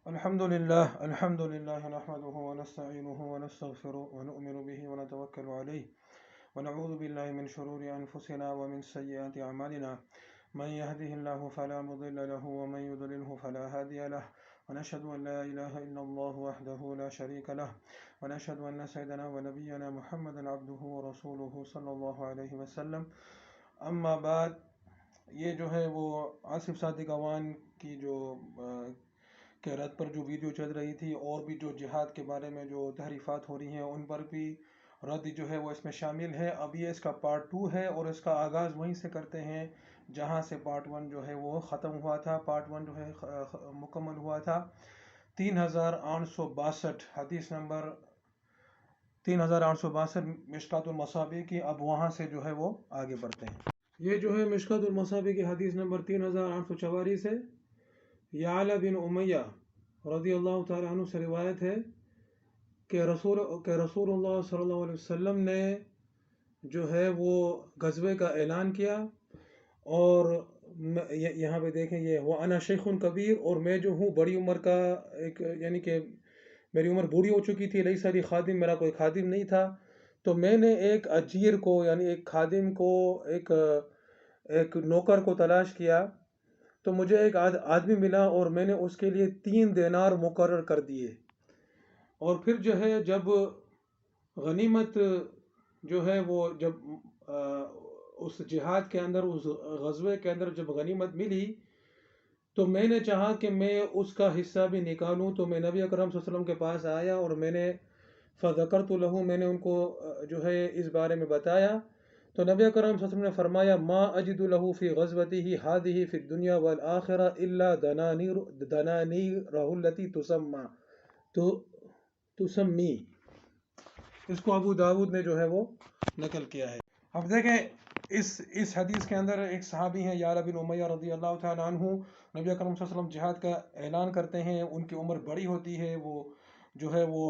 الحمد لله نحمده ونستعينه ونستغفره ونؤمن به ونتوكل عليه ونعوذ بالله من شرور أنفسنا ومن سيئات أعمالنا من يهده الله فلا مضل له ومن يضلله فلا هادي له ونشهد أن لا إله إلا الله وحده لا شريك له ونشهد أن سيدنا ونبينا محمدا عبده ورسوله صلی اللہ علیہ وسلم. اما بعد، یہ جو ہے وہ آصف صادق اوان کی جو کہ رد پر جو ویڈیو چل رہی تھی اور بھی جو جہاد کے بارے میں جو تحریفات ہو رہی ہیں ان پر بھی رد جو ہے وہ اس میں شامل ہے. اب یہ اس کا پارٹ 2 ہے اور اس کا آغاز وہیں سے کرتے ہیں جہاں سے پارٹ 1 جو ہے وہ ختم ہوا تھا. پارٹ 1 جو ہے مکمل ہوا تھا 3862 حدیث نمبر 3862 مشکات المصابیح کی. اب وہاں سے جو ہے وہ آگے بڑھتے ہیں. یہ جو ہے مشکات المصابیح کی حدیث نمبر 3844 ہے. یعلا بن امیہ رضی اللہ تعالیٰ عنہ سے روایت ہے کہ رسول اللہ صلی اللہ علیہ وسلم نے جو ہے وہ غزوے کا اعلان کیا، اور یہاں پہ دیکھیں یہ وَأَنَا شَيْخٌ کبیر، اور میں جو ہوں بڑی عمر کا ایک، یعنی کہ میری عمر بوڑھی ہو چکی تھی. لئی ساری خادم، میرا کوئی خادم نہیں تھا. تو میں نے ایک اجیر کو، یعنی ایک خادم کو، ایک نوکر کو تلاش کیا. تو مجھے ایک آدمی ملا اور میں نے اس کے لیے 3 دینار مقرر کر دیے. اور پھر جو ہے جب غنیمت جو ہے وہ جب اس جہاد کے اندر، اس غزوے کے اندر جب غنیمت ملی تو میں نے چاہا کہ میں اس کا حصہ بھی نکالوں. تو میں نبی اکرم صلی اللہ علیہ وسلم کے پاس آیا اور میں نے فذکرت لہ، میں نے ان کو جو ہے اس بارے میں بتایا. تو نبی اکرم صلی اللہ علیہ وسلم نے فرمایا ما اجد له فی غزوته هذه فی الدنیا والآخرہ الا دنانیرہ التی تسمی. اس کو ابو داود نے جو ہے وہ نقل کیا ہے. اب دیکھیں اس حدیث کے اندر ایک صحابی ہیں یعلا بن امیہ رضی اللہ تعالیٰ عنہ. نبی اکرم صلی اللہ علیہ وسلم جہاد کا اعلان کرتے ہیں، ان کی عمر بڑی ہوتی ہے، وہ جو ہے وہ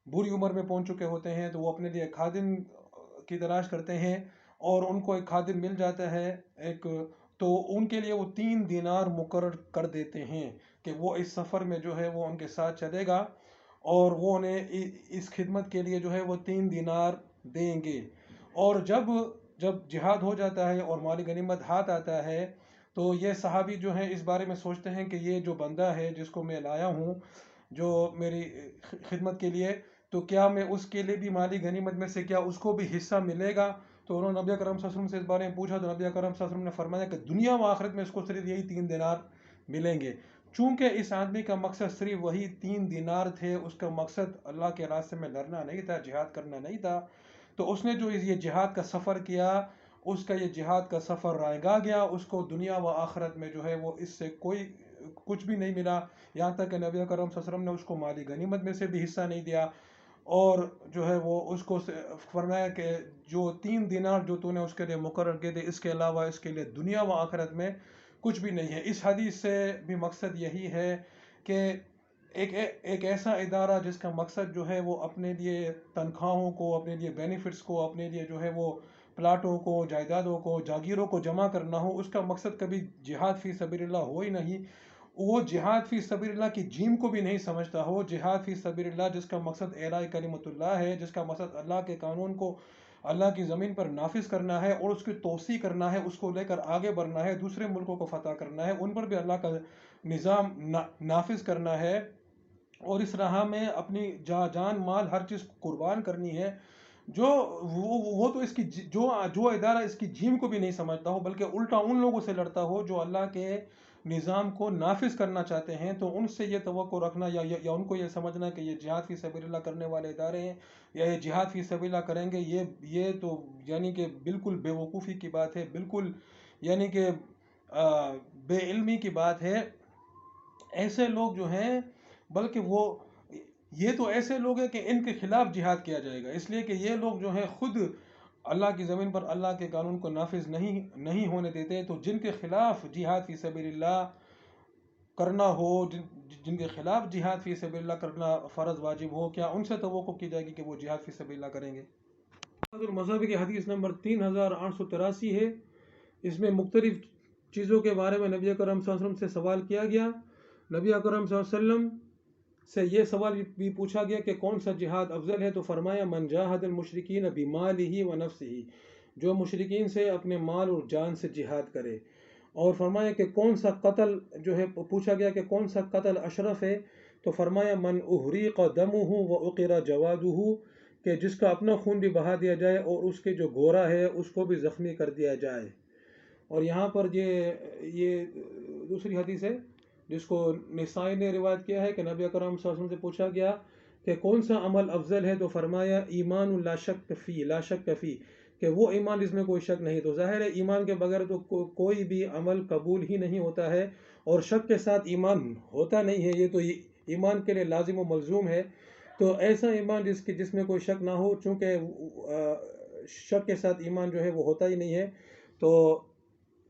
بری عمر میں پہنچ چکے ہوتے ہیں. تو وہ اپنے لیے خادم کی تلاش کرتے ہیں اور ان کو ایک خادم مل جاتا ہے ایک. تو ان کے لیے وہ 3 دینار مقرر کر دیتے ہیں کہ وہ اس سفر میں جو ہے وہ ان کے ساتھ چلے گا، اور وہ انہیں اس خدمت کے لیے جو ہے وہ 3 دینار دیں گے. اور جب جہاد ہو جاتا ہے اور مالی غنیمت ہاتھ آتا ہے تو یہ صحابی جو ہیں اس بارے میں سوچتے ہیں کہ یہ جو بندہ ہے جس کو میں لایا ہوں جو میری خدمت کے لیے، تو کیا میں اس کے لیے بھی مالی غنیمت میں سے کیا اس کو بھی حصہ ملے گا؟ تو انہوں نے نبی اکرم صلی اللہ علیہ وسلم سے اس بارے میں پوچھا. تو نبی اکرم صلی اللہ علیہ وسلم نے فرمایا کہ دنیا و آخرت میں اس کو صرف یہی 3 دینار ملیں گے. چونکہ اس آدمی کا مقصد صرف وہی 3 دینار تھے، اس کا مقصد اللہ کے راستے میں لڑنا نہیں تھا، جہاد کرنا نہیں تھا. تو اس نے جو یہ جہاد کا سفر کیا، اس کا یہ جہاد کا سفر رائگاں گیا. اس کو دنیا و آخرت میں جو ہے وہ اس سے کوئی کچھ بھی نہیں ملا، یہاں تک کہ نبی اکرم صلی اللہ علیہ وسلم نے اس کو مالی غنیمت میں سے بھی حصہ نہیں دیا. اور جو ہے وہ اس کو فرمایا کہ جو 3 دینار جو تو نے اس کے لیے مقرر کیے تھے، اس کے علاوہ اس کے لیے دنیا و آخرت میں کچھ بھی نہیں ہے. اس حدیث سے بھی مقصد یہی ہے کہ ایک ایسا ادارہ جس کا مقصد جو ہے وہ اپنے لیے تنخواہوں کو، اپنے لیے بینیفٹس کو، اپنے لیے جو ہے وہ پلاٹوں کو، جائیدادوں کو، جاگیروں کو جمع کرنا ہو، اس کا مقصد کبھی جہاد فی سبیل اللہ ہو ہی نہیں. وہ جہاد فی سبیل اللہ کی جیم کو بھی نہیں سمجھتا ہو. جہاد فی سبیل اللہ جس کا مقصد اعلاء کلمت اللہ ہے، جس کا مقصد اللہ کے قانون کو اللہ کی زمین پر نافذ کرنا ہے اور اس کی توسیع کرنا ہے، اس کو لے کر آگے بڑھنا ہے، دوسرے ملکوں کو فتح کرنا ہے، ان پر بھی اللہ کا نظام نافذ کرنا ہے، اور اس راہ میں اپنی جان مال ہر چیز قربان کرنی ہے. وہ تو اس کی جو ادارہ اس کی جیم کو بھی نہیں سمجھتا ہو، بلکہ الٹا ان لوگوں سے لڑتا ہو جو اللہ کے نظام کو نافذ کرنا چاہتے ہیں، تو ان سے یہ توقع رکھنا یا ان کو یہ سمجھنا کہ یہ جہاد فی سبیل اللہ کرنے والے ادارے ہیں یا یہ جہاد فی سبیل اللہ کریں گے، یہ تو یعنی کہ بالکل بے وقوفی کی بات ہے، بالکل یعنی کہ بے علمی کی بات ہے. ایسے لوگ جو ہیں، بلکہ یہ تو ایسے لوگ ہیں کہ ان کے خلاف جہاد کیا جائے گا، اس لیے کہ یہ لوگ جو ہیں خود اللہ کی زمین پر اللہ کے قانون کو نافذ نہیں ہونے دیتے. تو جن کے خلاف جہاد فی سبیل اللہ کرنا ہو، جن کے خلاف جہاد فی سبیل اللہ کرنا فرض واجب ہو، کیا ان سے توقع کی جائے گی کہ وہ جہاد فی سبیل اللہ کریں گے؟ المذہب کی حدیث نمبر 3883 ہے. اس میں مختلف چیزوں کے بارے میں نبی کرم صلی اللہ علیہ وسلم سے سوال کیا گیا. نبی اکرم صلی اللہ علیہ وسلم سے یہ سوال بھی پوچھا گیا کہ کون سا جہاد افضل ہے، تو فرمایا من جاہد المشرکین بمالہ و نفسہ، جو مشرکین سے اپنے مال اور جان سے جہاد کرے۔ اور فرمایا کہ کون سا قتل جو ہے، پوچھا گیا کہ کون سا قتل اشرف ہے، تو فرمایا من احریق دمہ و اقر جوادہ، کہ جس کا اپنا خون بھی بہا دیا جائے اور اس کے جو گورا ہے اس کو بھی زخمی کر دیا جائے۔ اور یہاں پر یہ دوسری حدیث ہے جس کو نسائی نے روایت کیا ہے کہ نبی اکرم صلی اللہ علیہ وسلم سے پوچھا گیا کہ کون سا عمل افضل ہے، تو فرمایا ایمان لا شک فی، کہ وہ ایمان جس میں کوئی شک نہیں۔ تو ظاہر ہے ایمان کے بغیر تو کوئی بھی عمل قبول ہی نہیں ہوتا ہے، اور شک کے ساتھ ایمان ہوتا نہیں ہے، یہ تو ایمان کے لیے لازم و ملزوم ہے۔ تو ایسا ایمان جس میں کوئی شک نہ ہو، چونکہ شک کے ساتھ ایمان جو ہے وہ ہوتا ہی نہیں ہے، تو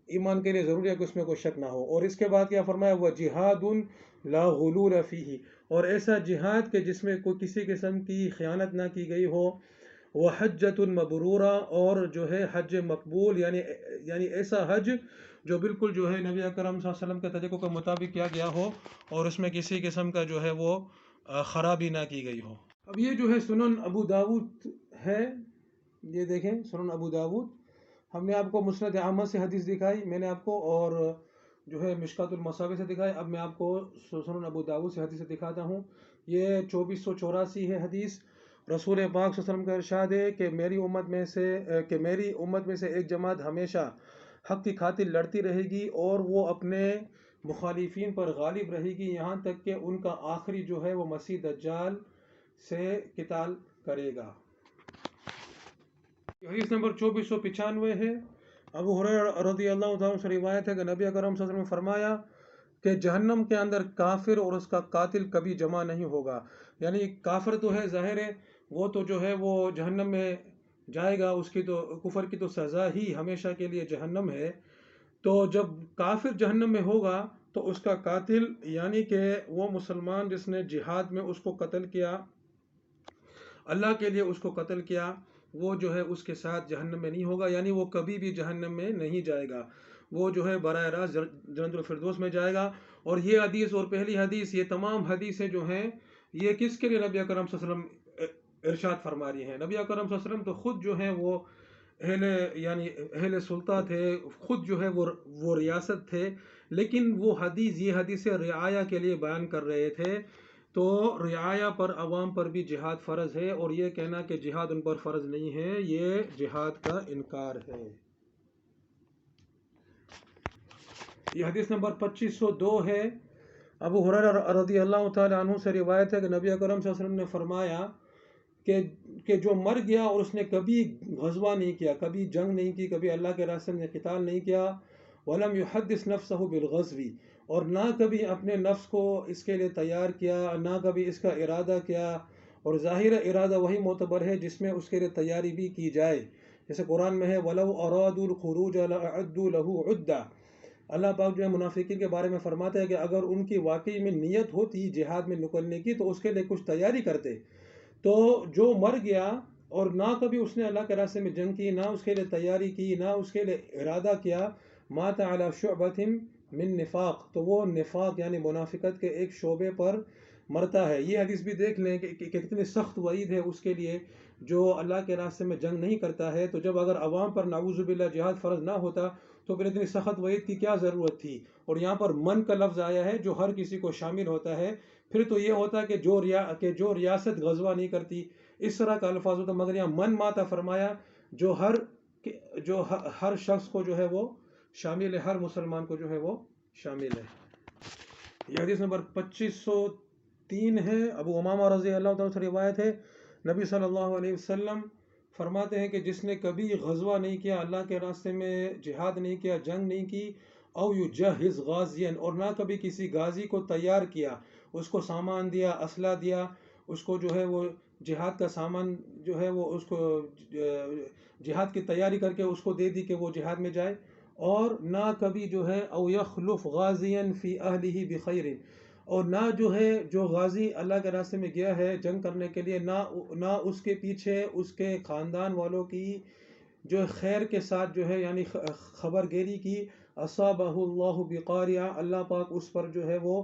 ایمان کے لیے ضروری ہے کہ اس میں کوئی شک نہ ہو۔ اور اس کے بعد کیا فرمایا، وہ جہاد لا غلول فیہ، اور ایسا جہاد کہ جس میں کوئی کسی قسم کی خیانت نہ کی گئی ہو، وہ حجۃ مبرورہ، اور جو ہے حج مقبول، یعنی ایسا حج جو بالکل جو ہے نبی اکرم صلی اللہ علیہ وسلم کے طریقوں کے مطابق کیا گیا ہو، اور اس میں کسی قسم کا جو ہے وہ خرابی نہ کی گئی ہو۔ اب یہ جو ہے سنن ابو داود ہے، یہ دیکھیں سنن ابو داود، ہم نے آپ کو مسند احمد سے حدیث دکھائی میں نے آپ کو، اور جو ہے مشکات المصابیح سے دکھائی۔ اب میں آپ کو سنن ابو داود سے حدیث دکھاتا ہوں۔ یہ 2484 ہے حدیث۔ رسول پاک صلی اللہ علیہ وسلم کا ارشاد ہے کہ میری امت میں سے ایک جماعت ہمیشہ حق کی خاطر لڑتی رہے گی، اور وہ اپنے مخالفین پر غالب رہے گی، یہاں تک کہ ان کا آخری جو ہے وہ مسیح دجال سے قتال کرے گا۔ حدیث نمبر 2495 ہے۔ ابو ہریرہ رضی اللہ تعالیٰ سے روایت ہے کہ نبی اکرم صلی اللہ علیہ وسلم نے فرمایا کہ جہنم کے اندر کافر اور اس کا قاتل کبھی جمع نہیں ہوگا۔ یعنی کافر تو ہے، ظاہر ہے وہ تو جو ہے وہ جہنم میں جائے گا، اس کی تو کفر کی تو سزا ہی ہمیشہ کے لیے جہنم ہے۔ تو جب کافر جہنم میں ہوگا تو اس کا قاتل، یعنی کہ وہ مسلمان جس نے جہاد میں اس کو قتل کیا، اللہ کے لیے اس کو قتل کیا، وہ جو ہے اس کے ساتھ جہنم میں نہیں ہوگا، یعنی وہ کبھی بھی جہنم میں نہیں جائے گا، وہ جو ہے براہ راست جنت الفردوس میں جائے گا۔ اور یہ حدیث اور پہلی حدیث، یہ تمام حدیثیں جو ہیں یہ کس کے لیے نبی اکرم صلی اللہ علیہ وسلم ارشاد فرما رہی ہیں۔ نبی اکرم صلی اللہ علیہ وسلم تو خود جو ہیں وہ اہل سلطہ تھے، خود جو ہے وہ ریاست تھے، لیکن وہ یہ حدیث رعایا کے لیے بیان کر رہے تھے۔ تو رعایا پر، عوام پر بھی جہاد فرض ہے، اور یہ کہنا کہ جہاد ان پر فرض نہیں ہے، یہ جہاد کا انکار ہے۔ یہ حدیث نمبر 2502 ہے۔ ابو ہریرہ رضی اللہ تعالی عنہ سے روایت ہے کہ نبی اکرم صلی اللہ علیہ وسلم نے فرمایا کہ جو مر گیا اور اس نے کبھی غزوہ نہیں کیا، کبھی جنگ نہیں کی، کبھی اللہ کے راستے میں قتال نہیں کیا، وَلَمْ يُحَدِّثْ نَفْسَهُ بِالْغَزْوِ، اور نہ کبھی اپنے نفس کو اس کے لیے تیار کیا، نہ کبھی اس کا ارادہ کیا، اور ظاہر ارادہ وہی معتبر ہے جس میں اس کے لیے تیاری بھی کی جائے، جیسے قرآن میں ہے وَلَوْ أَرَادُوا الْخُرُوجَ لَأَعَدُّوا لَهُ عُدَّةً۔ اللہ پاک جو ہے منافقین کے بارے میں فرماتا ہے کہ اگر ان کی واقعی میں نیت ہوتی جہاد میں نکلنے کی تو اس کے لیے کچھ تیاری کرتے۔ تو جو مر گیا اور نہ کبھی اس نے اللہ کے راستے میں جنگ کی، نہ اس کے لیے تیاری کی، نہ اس کے لیے ارادہ کیا، مات علی شعبۃ من نفاق، تو وہ نفاق یعنی منافقت کے ایک شعبے پر مرتا ہے۔ یہ حدیث بھی دیکھ لیں کہ کتنی سخت وعید ہے اس کے لیے جو اللہ کے راستے میں جنگ نہیں کرتا ہے۔ تو جب اگر عوام پر نعوذ باللہ جہاد فرض نہ ہوتا تو پھر اتنی سخت وعید کی کیا ضرورت تھی؟ اور یہاں پر من کا لفظ آیا ہے جو ہر کسی کو شامل ہوتا ہے، پھر تو یہ ہوتا کہ جو ریاست غزوہ نہیں کرتی، اس طرح کا الفاظ ہوتا، مگر یہاں من ماتا فرمایا جو ہر شخص کو جو ہے وہ شامل ہے، ہر مسلمان کو جو ہے وہ شامل ہے۔ یہ حدیث نمبر 2503 ہے۔ ابو امامہ رضی اللہ تعالیٰ سے روایت ہے، نبی صلی اللہ علیہ وسلم فرماتے ہیں کہ جس نے کبھی غزوہ نہیں کیا، اللہ کے راستے میں جہاد نہیں کیا، جنگ نہیں کی، او یجہز غازیا، اور نہ کبھی کسی غازی کو تیار کیا، اس کو سامان دیا، اسلحہ دیا، اس کو جو ہے وہ جہاد کا سامان جو ہے وہ اس کو جہاد کی تیاری کر کے اس کو دے دی کہ وہ جہاد میں جائے، اور نہ کبھی جو ہے او یخلف غازیا فی اہلہ بخیر، اور نہ جو ہے جو غازی اللہ کے راستے میں گیا ہے جنگ کرنے کے لیے، نہ اس کے پیچھے اس کے خاندان والوں کی جو خیر کے ساتھ جو ہے یعنی خبر گیری کی، اصابہ اللہ بقاریہ، اللہ پاک اس پر جو ہے وہ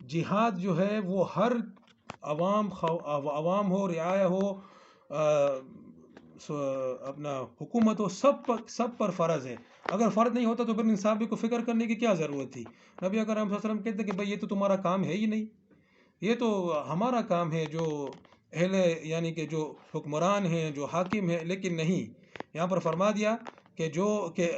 جہاد جو ہے وہ ہر عوام ہو، رعایا ہو، اپنا حکومت ہو، سب پر فرض ہے. اگر فرض نہیں ہوتا تو پھر انصافی کو فکر کرنے کی کیا ضرورت تھی؟ نبی اکرم صلی اللہ علیہ وسلم کہتے کہ بھائی یہ تو تمہارا کام ہے ہی نہیں، یہ تو ہمارا کام ہے جو اہل یعنی کہ جو حکمران ہیں، جو حاکم ہیں. لیکن نہیں، یہاں پر فرما دیا کہ جو کہ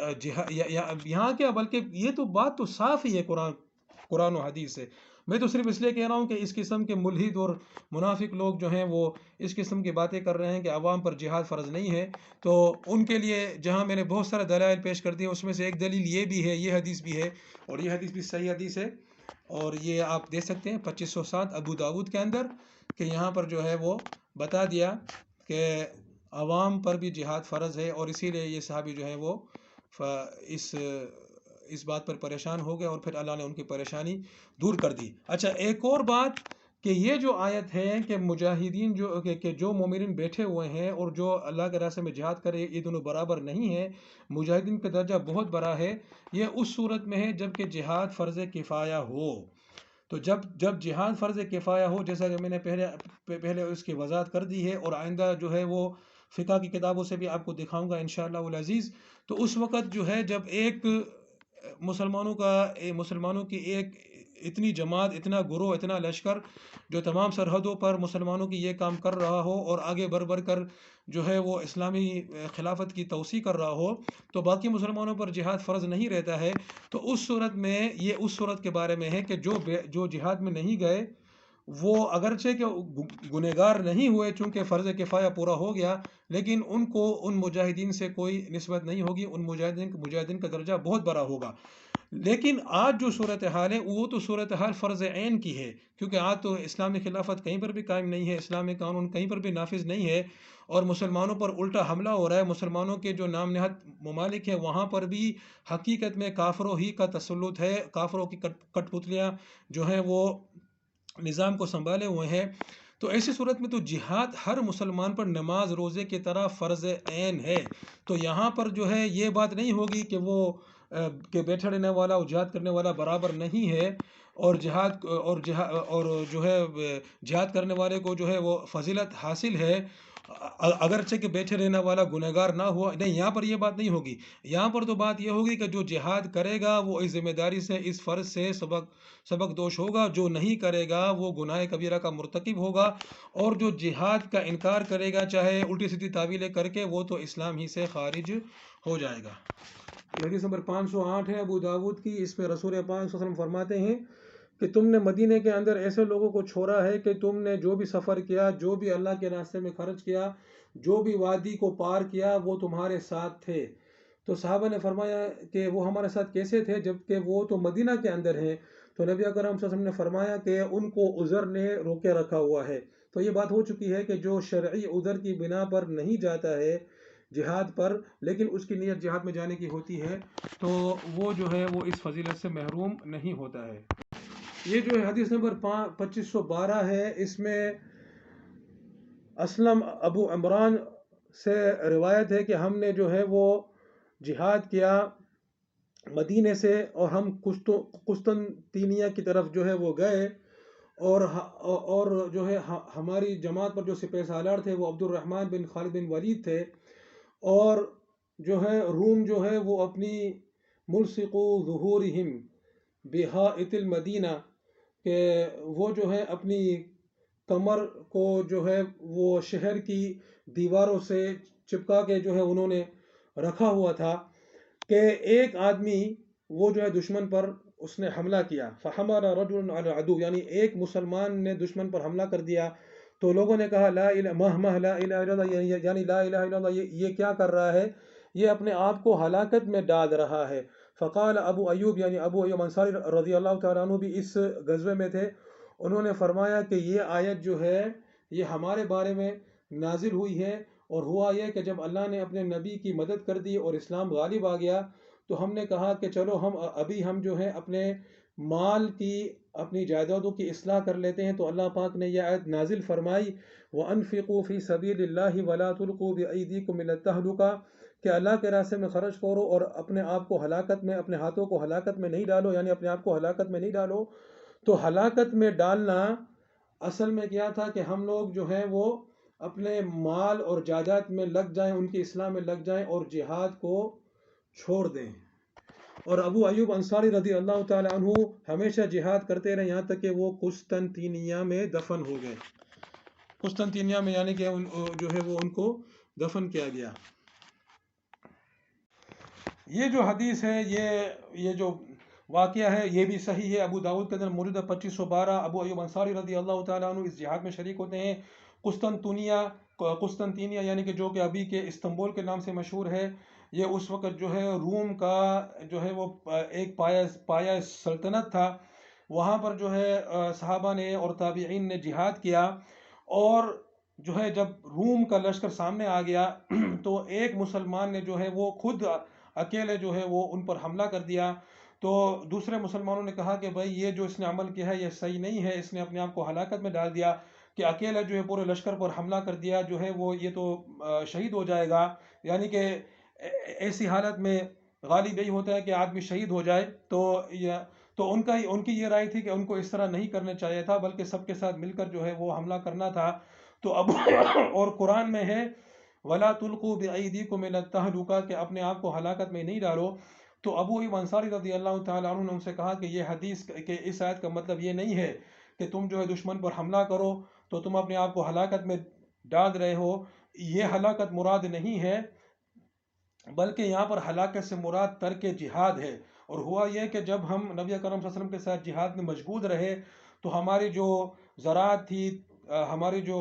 یہاں کیا، بلکہ یہ تو بات تو صاف ہی ہے قرآن و حدیث سے. میں تو صرف اس لیے کہہ رہا ہوں کہ اس قسم کے ملحد اور منافق لوگ جو ہیں وہ اس قسم کی باتیں کر رہے ہیں کہ عوام پر جہاد فرض نہیں ہے. تو ان کے لیے جہاں میں نے بہت سارے دلائل پیش کر دیے، اس میں سے ایک دلیل یہ بھی ہے، یہ حدیث بھی ہے، اور یہ حدیث بھی صحیح حدیث ہے، اور یہ آپ دیکھ سکتے ہیں 2507 ابو داود کے اندر، کہ یہاں پر جو ہے وہ بتا دیا کہ عوام پر بھی جہاد فرض ہے. اور اسی لیے یہ صحابی جو ہے وہ اس بات پر پریشان ہو گئے، اور پھر اللہ نے ان کی پریشانی دور کر دی. اچھا، ایک اور بات کہ یہ جو آیت ہے کہ مجاہدین جو مومنین بیٹھے ہوئے ہیں اور جو اللہ کے راستے میں جہاد کرے، یہ دونوں برابر نہیں ہیں. مجاہدین کا درجہ بہت بڑا ہے. یہ اس صورت میں ہے جب کہ جہاد فرض کفایہ ہو. تو جب جہاد فرض کفایہ ہو، جیسا کہ میں نے پہلے اس کی وضاحت کر دی ہے، اور آئندہ جو ہے وہ فقہ کی کتابوں سے بھی آپ کو دکھاؤں گا انشاءاللہ العزیز. تو اس وقت جو ہے جب ایک مسلمانوں کی ایک اتنی جماعت، اتنا گروہ، اتنا لشکر جو تمام سرحدوں پر مسلمانوں کی یہ کام کر رہا ہو اور آگے بڑھ کر جو ہے وہ اسلامی خلافت کی توسیع کر رہا ہو، تو باقی مسلمانوں پر جہاد فرض نہیں رہتا ہے. تو اس صورت میں یہ اس صورت کے بارے میں ہے کہ جو جہاد میں نہیں گئے وہ اگرچہ کہ گنہگار نہیں ہوئے، چونکہ فرض کفایہ پورا ہو گیا، لیکن ان کو ان مجاہدین سے کوئی نسبت نہیں ہوگی. ان مجاہدین کا درجہ بہت بڑا ہوگا. لیکن آج جو صورتحال ہے وہ تو صورتحال فرض عین کی ہے، کیونکہ آج تو اسلامی خلافت کہیں پر بھی قائم نہیں ہے، اسلامی قانون کہیں پر بھی نافذ نہیں ہے، اور مسلمانوں پر الٹا حملہ ہو رہا ہے. مسلمانوں کے جو نام نہاد ممالک ہیں وہاں پر بھی حقیقت میں کافروں ہی کا تسلط ہے، کافروں کی کٹ پتلیاں جو ہیں وہ نظام کو سنبھالے ہوئے ہیں. تو ایسی صورت میں تو جہاد ہر مسلمان پر نماز روزے کی طرح فرض عین ہے. تو یہاں پر جو ہے یہ بات نہیں ہوگی کہ وہ کہ بیٹھا رہنے والا اور جہاد کرنے والا برابر نہیں ہے، اور جو ہے جہاد کرنے والے کو جو ہے وہ فضیلت حاصل ہے اگرچہ کہ بیٹھے رہنے والا گنہگار نہ ہوا. نہیں، یہاں پر یہ بات نہیں ہوگی. یہاں پر تو بات یہ ہوگی کہ جو جہاد کرے گا وہ اس ذمہ داری سے، اس فرض سے سبق دوش ہوگا، جو نہیں کرے گا وہ گناہ کبیرہ کا مرتکب ہوگا، اور جو جہاد کا انکار کرے گا چاہے الٹی سیدھی تعویلیں کر کے، وہ تو اسلام ہی سے خارج ہو جائے گا. حدیث نمبر 508 ہے ابو داود کی. اس میں رسول پاک صلی اللہ علیہ وسلم فرماتے ہیں کہ تم نے مدینے کے اندر ایسے لوگوں کو چھوڑا ہے کہ تم نے جو بھی سفر کیا، جو بھی اللہ کے راستے میں خرچ کیا، جو بھی وادی کو پار کیا، وہ تمہارے ساتھ تھے. تو صحابہ نے فرمایا کہ وہ ہمارے ساتھ کیسے تھے جبکہ وہ تو مدینہ کے اندر ہیں؟ تو نبی اکرم صلی اللہ علیہ وسلم نے فرمایا کہ ان کو عذر نے روکے رکھا ہوا ہے. تو یہ بات ہو چکی ہے کہ جو شرعی عذر کی بنا پر نہیں جاتا ہے جہاد پر، لیکن اس کی نیت جہاد میں جانے کی ہوتی ہے، تو وہ جو ہے وہ اس فضیلت سے محروم نہیں ہوتا ہے. یہ جو حدیث نمبر 2512 ہے، اس میں اسلم ابو عمران سے روایت ہے کہ ہم نے جو ہے وہ جہاد کیا مدینے سے، اور ہم قسطنطنیہ کی طرف جو ہے وہ گئے، اور جو ہے ہماری جماعت پر جو سپہ سالار تھے وہ عبد الرحمن بن خالد بن ولید تھے، اور جو ہے روم جو ہے وہ اپنی ملصقو ظہورہم بحائط المدینہ، کہ وہ جو ہے اپنی کمر کو جو ہے وہ شہر کی دیواروں سے چپکا کے جو ہے انہوں نے رکھا ہوا تھا، کہ ایک آدمی وہ جو ہے دشمن پر اس نے حملہ کیا. فحمل رجل علی العدو، یعنی ایک مسلمان نے دشمن پر حملہ کر دیا. تو لوگوں نے کہا لا الہ لا الہ الا اللہ، یعنی لا الہ الا اللہ یہ کیا کر رہا ہے؟ یہ اپنے آپ کو ہلاکت میں ڈال رہا ہے. فقال ابو ایوب، یعنی ابو ایوب انصاری رضی اللہ تعالیٰ عنہ بھی اس غزوے میں تھے، انہوں نے فرمایا کہ یہ آیت جو ہے یہ ہمارے بارے میں نازل ہوئی ہے، اور ہوا یہ کہ جب اللہ نے اپنے نبی کی مدد کر دی اور اسلام غالب آ گیا، تو ہم نے کہا کہ چلو ہم جو ہے اپنے مال کی، اپنی جائیدادوں کی اصلاح کر لیتے ہیں. تو اللہ پاک نے یہ آیت نازل فرمائی وَأَنفِقُوا فِي سَبِيلِ اللَّهِ وَلَا تُلْقُوا بِأَيْدِيكُمْ إِلَى التَّهْلُكَةِ، کہ اللہ کے راستے میں خرچ کرو اور اپنے آپ کو ہلاکت میں، اپنے ہاتھوں کو ہلاکت میں نہیں ڈالو، یعنی اپنے آپ کو ہلاکت میں نہیں ڈالو. تو ہلاکت میں ڈالنا اصل میں کیا تھا کہ ہم لوگ جو ہیں وہ اپنے مال اور جائیداد میں لگ جائیں، ان کی اصلاح میں لگ جائیں اور جہاد کو چھوڑ دیں. اور ابو ایوب انصاری رضی اللہ تعالی عنہ ہمیشہ جہاد کرتے رہے یہاں تک کہ وہ قسطنطینیہ میں دفن ہو گئے. قسطنطینیہ میں یعنی کہ جو ہے وہ ان کو دفن کیا گیا. یہ جو حدیث ہے، یہ جو واقعہ ہے، یہ بھی صحیح ہے. ابو داؤد کے اندر موجود ہے 2512. ابو ایوب انصاری رضی اللہ تعالیٰ عنہ اس جہاد میں شریک ہوتے ہیں. قسطنطینیہ یعنی کہ جو کہ ابھی کے استنبول کے نام سے مشہور ہے، یہ اس وقت جو ہے روم کا جو ہے وہ ایک پایا سلطنت تھا. وہاں پر جو ہے صحابہ نے اور تابعین نے جہاد کیا، اور جو ہے جب روم کا لشکر سامنے آ گیا تو ایک مسلمان نے جو ہے وہ خود اکیلے جو ہے وہ ان پر حملہ کر دیا. تو دوسرے مسلمانوں نے کہا کہ بھائی یہ جو اس نے عمل کیا ہے یہ صحیح نہیں ہے، اس نے اپنے آپ کو ہلاکت میں ڈال دیا کہ اکیلا جو ہے پورے لشکر پر حملہ کر دیا، جو ہے وہ یہ تو شہید ہو جائے گا. یعنی کہ ایسی حالت میں غالب یہی ہوتا ہے کہ آدمی شہید ہو جائے. تو ان کی یہ رائے تھی کہ ان کو اس طرح نہیں کرنا چاہیے تھا، بلکہ سب کے ساتھ مل کر جو ہے وہ حملہ کرنا تھا. تو اب اور قرآن میں ہے وَلَا تُلْقُوا بِأَيْدِيكُمْ إِلَى التَّهْلُكَةِ کہ اپنے آپ کو ہلاکت میں نہیں ڈالو. تو ابو ایوب انصاری رضی اللہ تعالیٰ عنہ نے ان سے کہا کہ یہ حدیث کہ اس آیت کا مطلب یہ نہیں ہے کہ تم جو ہے دشمن پر حملہ کرو تو تم اپنے آپ کو ہلاکت میں ڈال رہے ہو. یہ ہلاکت مراد نہیں ہے، بلکہ یہاں پر ہلاکت سے مراد ترک جہاد ہے. اور ہوا یہ کہ جب ہم نبی اکرم صلی اللہ علیہ وسلم کے ساتھ جہاد میں مشغول رہے تو ہماری جو زراعت تھی، ہماری جو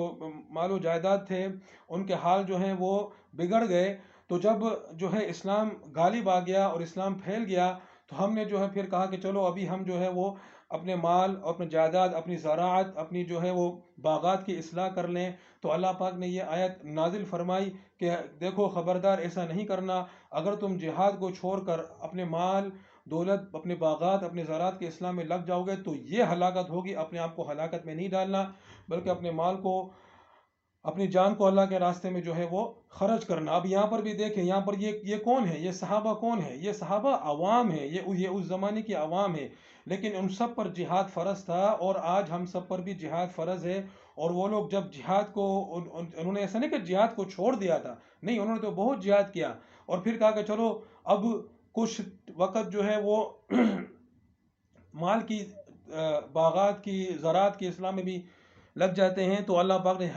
مال و جائیداد تھے، ان کے حال جو ہیں وہ بگڑ گئے. تو جب جو ہے اسلام غالب آ گیا اور اسلام پھیل گیا تو ہم نے جو ہے پھر کہا کہ چلو ابھی ہم جو ہے وہ اپنے مال، اپنے جائیداد، اپنی زراعت، اپنی جو ہے وہ باغات کی اصلاح کر لیں. تو اللہ پاک نے یہ آیت نازل فرمائی کہ دیکھو خبردار ایسا نہیں کرنا. اگر تم جہاد کو چھوڑ کر اپنے مال، دولت، اپنے باغات، اپنے زراعت کے اصلاح میں لگ جاؤ گے تو یہ ہلاکت ہوگی. اپنے آپ کو ہلاکت میں نہیں ڈالنا، بلکہ اپنے مال کو، اپنی جان کو اللہ کے راستے میں جو ہے وہ خرچ کرنا. اب یہاں پر بھی دیکھیں، یہاں پر یہ کون ہے؟ یہ صحابہ کون ہے؟ یہ صحابہ عوام ہیں، یہ اس زمانے کی عوام ہے، لیکن ان سب پر جہاد فرض تھا، اور آج ہم سب پر بھی جہاد فرض ہے. اور وہ لوگ جب جہاد کو انہوں نے ایسا نہیں کہ جہاد کو چھوڑ دیا تھا، نہیں، انہوں نے تو بہت جہاد کیا اور پھر کہا کہ چلو اب کچھ وقت جو ہے وہ مال کی، باغات کی، زراعت کی اصلاح میں بھی لگ جاتے ہیں. تو اللہ پاک نے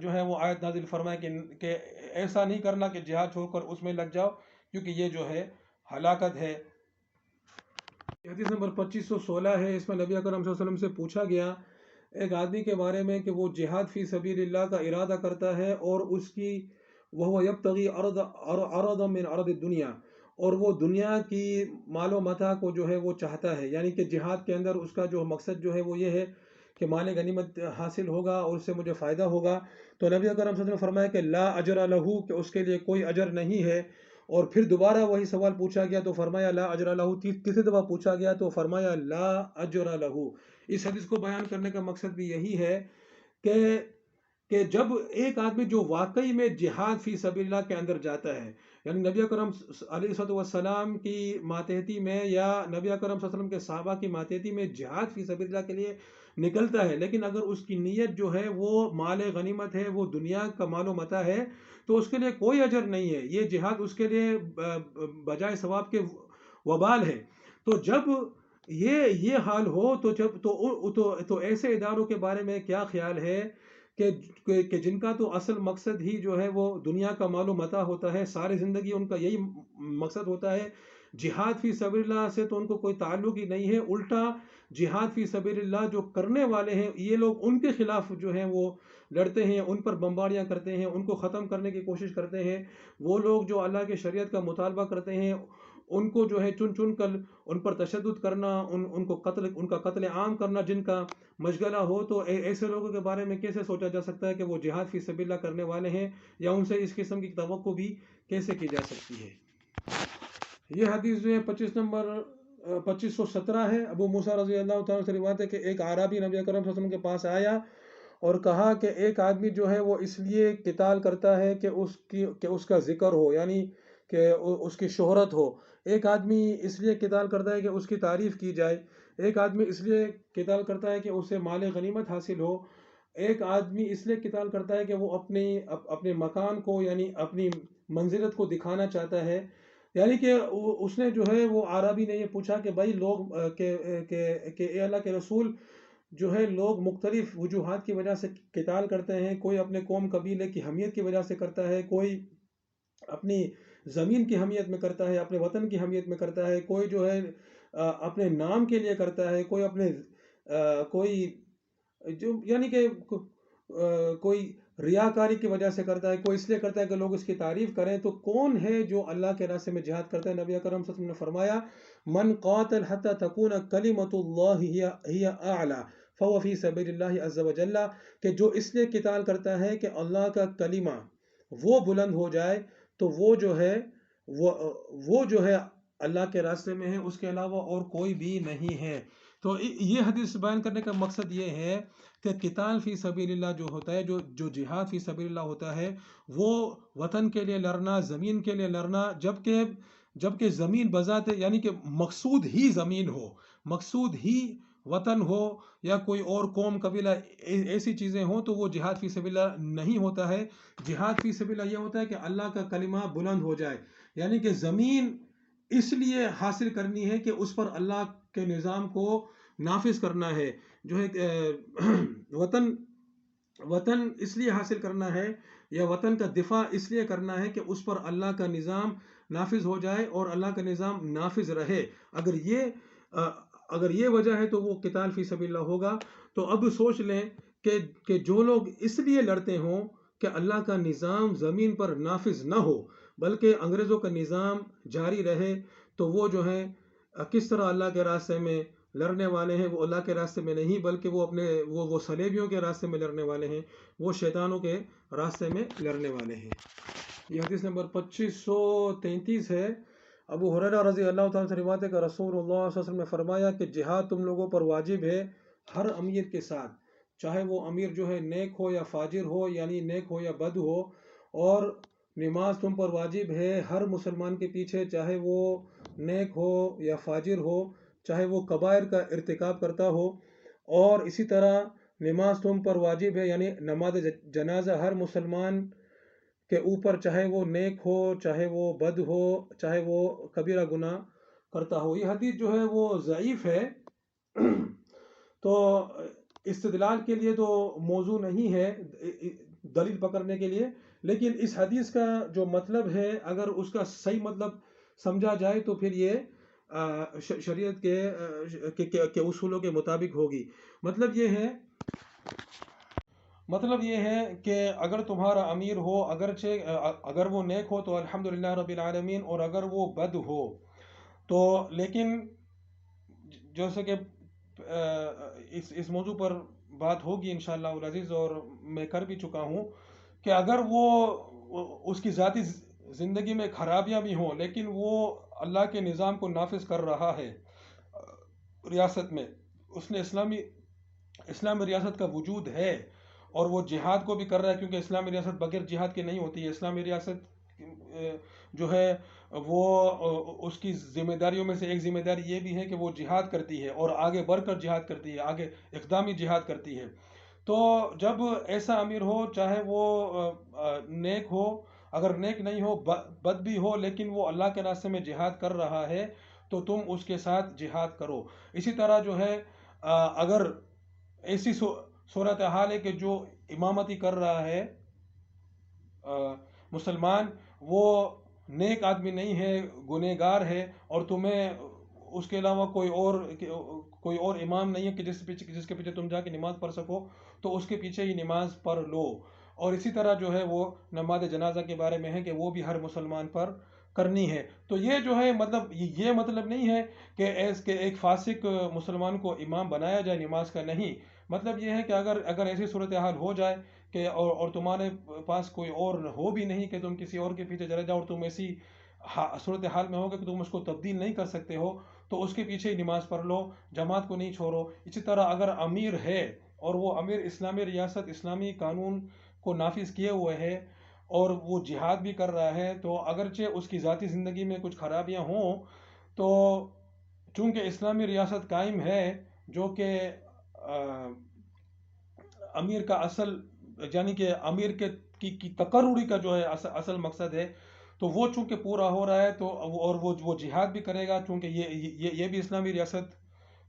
جو ہے وہ آیت نازل فرمایا کہ ایسا نہیں کرنا کہ جہاد چھوڑ کر اس میں لگ جاؤ، کیونکہ یہ جو ہے ہلاکت ہے. حدیث نمبر 2516 ہے. اس میں نبی اکرم صلی اللہ علیہ وسلم سے پوچھا گیا ایک آدمی کے بارے میں کہ وہ جہاد فی سبیل اللہ کا ارادہ کرتا ہے اور اس کی وہ یبتغی عرض من عرض الدنیا، اور وہ دنیا کی مال و متاع کو جو ہے وہ چاہتا ہے. یعنی کہ جہاد کے اندر اس کا جو مقصد جو ہے وہ یہ ہے کہ مال غنیمت حاصل ہوگا اور اس سے مجھے فائدہ ہوگا. تو نبی اکرم صلی اللہ علیہ وسلم نے فرمایا کہ لا اجر لہو، کہ اس کے لیے کوئی اجر نہیں ہے. اور پھر دوبارہ وہی سوال پوچھا گیا تو فرمایا لا اجر لہو. تیسری دفعہ پوچھا گیا تو فرمایا لا اجر لہو. اس حدیث کو بیان کرنے کا مقصد بھی یہی ہے کہ جب ایک آدمی جو واقعی میں جہاد فی سبیل اللہ کے اندر جاتا ہے، یعنی نبی اکرم علیہ السلام کی ماتحتی میں یا نبی اکرم صلی اللہ علیہ وسلم کے صحابہ کی ماتحتی میں جہاد فی سبیل اللہ کے لیے نکلتا ہے، لیکن اگر اس کی نیت جو ہے وہ مال غنیمت ہے، وہ دنیا کا مال و متاع ہے، تو اس کے لیے کوئی اجر نہیں ہے. یہ جہاد اس کے لیے بجائے ثواب کے وبال ہے. تو جب یہ حال ہو تو ایسے اداروں کے بارے میں کیا خیال ہے کہ جن کا تو اصل مقصد ہی جو ہے وہ دنیا کا مال و متاع ہوتا ہے، ساری زندگی ان کا یہی مقصد ہوتا ہے. جہاد فی سبیل اللہ سے تو ان کو کوئی تعلق ہی نہیں ہے. الٹا جہاد فی سبیل اللہ جو کرنے والے ہیں یہ لوگ ان کے خلاف جو ہیں وہ لڑتے ہیں، ان پر بمباریاں کرتے ہیں، ان کو ختم کرنے کی کوشش کرتے ہیں. وہ لوگ جو اللہ کے شریعت کا مطالبہ کرتے ہیں ان کو جو ہے چن چن کر ان پر تشدد کرنا، ان کا قتل عام کرنا جن کا مشغلہ ہو. تو ایسے لوگوں کے بارے میں کیسے سوچا جا سکتا ہے کہ وہ جہاد فی سبیل اللہ کرنے والے ہیں، یا ان سے اس قسم کی توقع بھی کیسے کی جا سکتی ہے. یہ حدیث جو ہے 2517 ہے. ابو موسیٰ رضی اللہ تعالیٰ سے روایت ہے کہ ایک اعرابی نبی اکرم صلی اللہ علیہ وسلم کے پاس آیا اور کہا کہ ایک آدمی جو ہے وہ اس لیے قتال کرتا ہے کہ اس کا ذکر ہو، یعنی کہ اس کی شہرت ہو. ایک آدمی اس لیے قتال کرتا ہے کہ اس کی تعریف کی جائے. ایک آدمی اس لیے قتال کرتا ہے کہ اسے مال غنیمت حاصل ہو، ایک آدمی اس لیے قتال کرتا ہے کہ وہ اپنے مکان کو یعنی اپنی منزلت کو دکھانا چاہتا ہے. یعنی کہ اس نے جو ہے وہ عربی نے یہ پوچھا کہ بھائی لوگ کہ اے اللہ کے رسول جو ہے لوگ مختلف وجوہات کی وجہ سے قتال کرتے ہیں، کوئی اپنے قوم قبیلے کی حمیت کی وجہ سے کرتا ہے، کوئی اپنی زمین کی حمیت میں کرتا ہے، اپنے وطن کی حمیت میں کرتا ہے، کوئی جو ہے اپنے نام کے لیے کرتا ہے، کوئی اپنے کوئی جو یعنی کہ کوئی ریاکاری کی وجہ سے کرتا ہے، کوئی اس لیے کرتا ہے کہ لوگ اس کی تعریف کریں. تو کون ہے جو اللہ کے راستے میں جہاد کرتا ہے؟ نبی اکرم صلی اللہ علیہ وسلم نے فرمایا من قاتل حتی تکون کلمۃ اللہ ہی اعلی فهو فی سبیل اللہ عز وجل، کہ جو اس لیے قتال کرتا ہے کہ اللہ کا کلمہ وہ بلند ہو جائے، تو وہ جو ہے اللہ کے راستے میں ہے، اس کے علاوہ اور کوئی بھی نہیں ہے. تو یہ حدیث بیان کرنے کا مقصد یہ ہے کہ قتال فی سبیل اللہ جو ہوتا ہے، جو جہاد فی سبیل اللہ ہوتا ہے، وہ وطن کے لیے لڑنا، زمین کے لیے لڑنا، جبکہ زمین بذات یعنی کہ مقصود ہی زمین ہو، مقصود ہی وطن ہو یا کوئی اور قوم قبیلہ ایسی چیزیں ہوں، تو وہ جہاد فی سبیل اللہ نہیں ہوتا ہے. جہاد فی سبیل اللہ یہ ہوتا ہے کہ اللہ کا کلمہ بلند ہو جائے، یعنی کہ زمین اس لیے حاصل کرنی ہے کہ اس پر اللہ کے نظام کو نافذ کرنا ہے، جو ہے وطن اس لیے حاصل کرنا ہے یا وطن کا دفاع اس لیے کرنا ہے کہ اس پر اللہ کا نظام نافذ ہو جائے اور اللہ کا نظام نافذ رہے. اگر یہ وجہ ہے تو وہ قتال فی سبیل اللہ ہوگا. تو اب سوچ لیں کہ جو لوگ اس لیے لڑتے ہوں کہ اللہ کا نظام زمین پر نافذ نہ ہو بلکہ انگریزوں کا نظام جاری رہے، تو وہ جو ہے کس طرح اللہ کے راستے میں لڑنے والے ہیں؟ وہ اللہ کے راستے میں نہیں بلکہ وہ صلیبیوں کے راستے میں لڑنے والے ہیں، وہ شیطانوں کے راستے میں لڑنے والے ہیں. یہ حدیث نمبر 2533 ہے. ابو ہریرہ رضی اللہ تعالیٰ سے روایت ہے کہ رسول اللہ صلی اللہ علیہ وسلم نے فرمایا کہ جہاد تم لوگوں پر واجب ہے ہر امیر کے ساتھ، چاہے وہ امیر جو ہے نیک ہو یا فاجر ہو، یعنی نیک ہو یا بد ہو. اور نماز تم پر واجب ہے ہر مسلمان کے پیچھے، چاہے وہ نیک ہو یا فاجر ہو، چاہے وہ کبائر کا ارتکاب کرتا ہو. اور اسی طرح نماز تم پر واجب ہے، یعنی نماز جنازہ ہر مسلمان کے اوپر، چاہے وہ نیک ہو، چاہے وہ بد ہو، چاہے وہ کبیرہ گناہ کرتا ہو. یہ حدیث جو ہے وہ ضعیف ہے، تو استدلال کے لیے تو موضوع نہیں ہے دلیل پکڑنے کے لیے. لیکن اس حدیث کا جو مطلب ہے اگر اس کا صحیح مطلب سمجھا جائے تو پھر یہ شریعت کے اصولوں کے مطابق ہوگی. مطلب یہ ہے کہ اگر تمہارا امیر ہو، اگر وہ نیک ہو تو الحمدللہ رب العالمین، اور اگر وہ بد ہو تو، لیکن جیسے کہ اس موضوع پر بات ہوگی انشاءاللہ العزیز، اور میں کر بھی چکا ہوں کہ اگر وہ اس کی ذاتی زندگی میں خرابیاں بھی ہوں لیکن وہ اللہ کے نظام کو نافذ کر رہا ہے ریاست میں، اس نے اسلامی ریاست کا وجود ہے اور وہ جہاد کو بھی کر رہا ہے، کیونکہ اسلامی ریاست بغیر جہاد کے نہیں ہوتی ہے. اسلامی ریاست جو ہے وہ اس کی ذمہ داریوں میں سے ایک ذمہ داری یہ بھی ہے کہ وہ جہاد کرتی ہے اور آگے بڑھ کر جہاد کرتی ہے، آگے اقدامی جہاد کرتی ہے. تو جب ایسا امیر ہو، چاہے وہ نیک ہو، اگر نیک نہیں ہو، بد بھی ہو، لیکن وہ اللہ کے راستے میں جہاد کر رہا ہے تو تم اس کے ساتھ جہاد کرو. اسی طرح جو ہے اگر ایسی صورتحال ہے کہ جو امامتی کر رہا ہے مسلمان، وہ نیک آدمی نہیں ہے، گنہگار ہے، اور تمہیں اس کے علاوہ کوئی اور امام نہیں ہے کہ جس کے پیچھے تم جا کے نماز پڑھ سکو، تو اس کے پیچھے ہی نماز پڑھ لو. اور اسی طرح جو ہے وہ نماز جنازہ کے بارے میں ہے کہ وہ بھی ہر مسلمان پر کرنی ہے. تو یہ جو ہے مطلب یہ مطلب نہیں ہے کہ ایک فاسق مسلمان کو امام بنایا جائے نماز کا، نہیں. مطلب یہ ہے کہ اگر ایسی صورتحال ہو جائے کہ اور تمہارے پاس کوئی اور ہو بھی نہیں کہ تم کسی اور کے پیچھے چلے جاؤ، اور تم ایسی صورتحال میں ہوگا کہ تم اس کو تبدیل نہیں کر سکتے ہو، تو اس کے پیچھے ہی نماز پڑھ لو، جماعت کو نہیں چھوڑو. اسی طرح اگر امیر ہے اور وہ امیر اسلامی ریاست، اسلامی قانون کو نافذ کیے ہوئے ہے اور وہ جہاد بھی کر رہا ہے، تو اگرچہ اس کی ذاتی زندگی میں کچھ خرابیاں ہوں تو چونکہ اسلامی ریاست قائم ہے جو کہ امیر کا اصل یعنی کہ امیر کی تقرری کا جو ہے اصل مقصد ہے، تو وہ چونکہ پورا ہو رہا ہے تو اور وہ جہاد بھی کرے گا، چونکہ یہ بھی اسلامی ریاست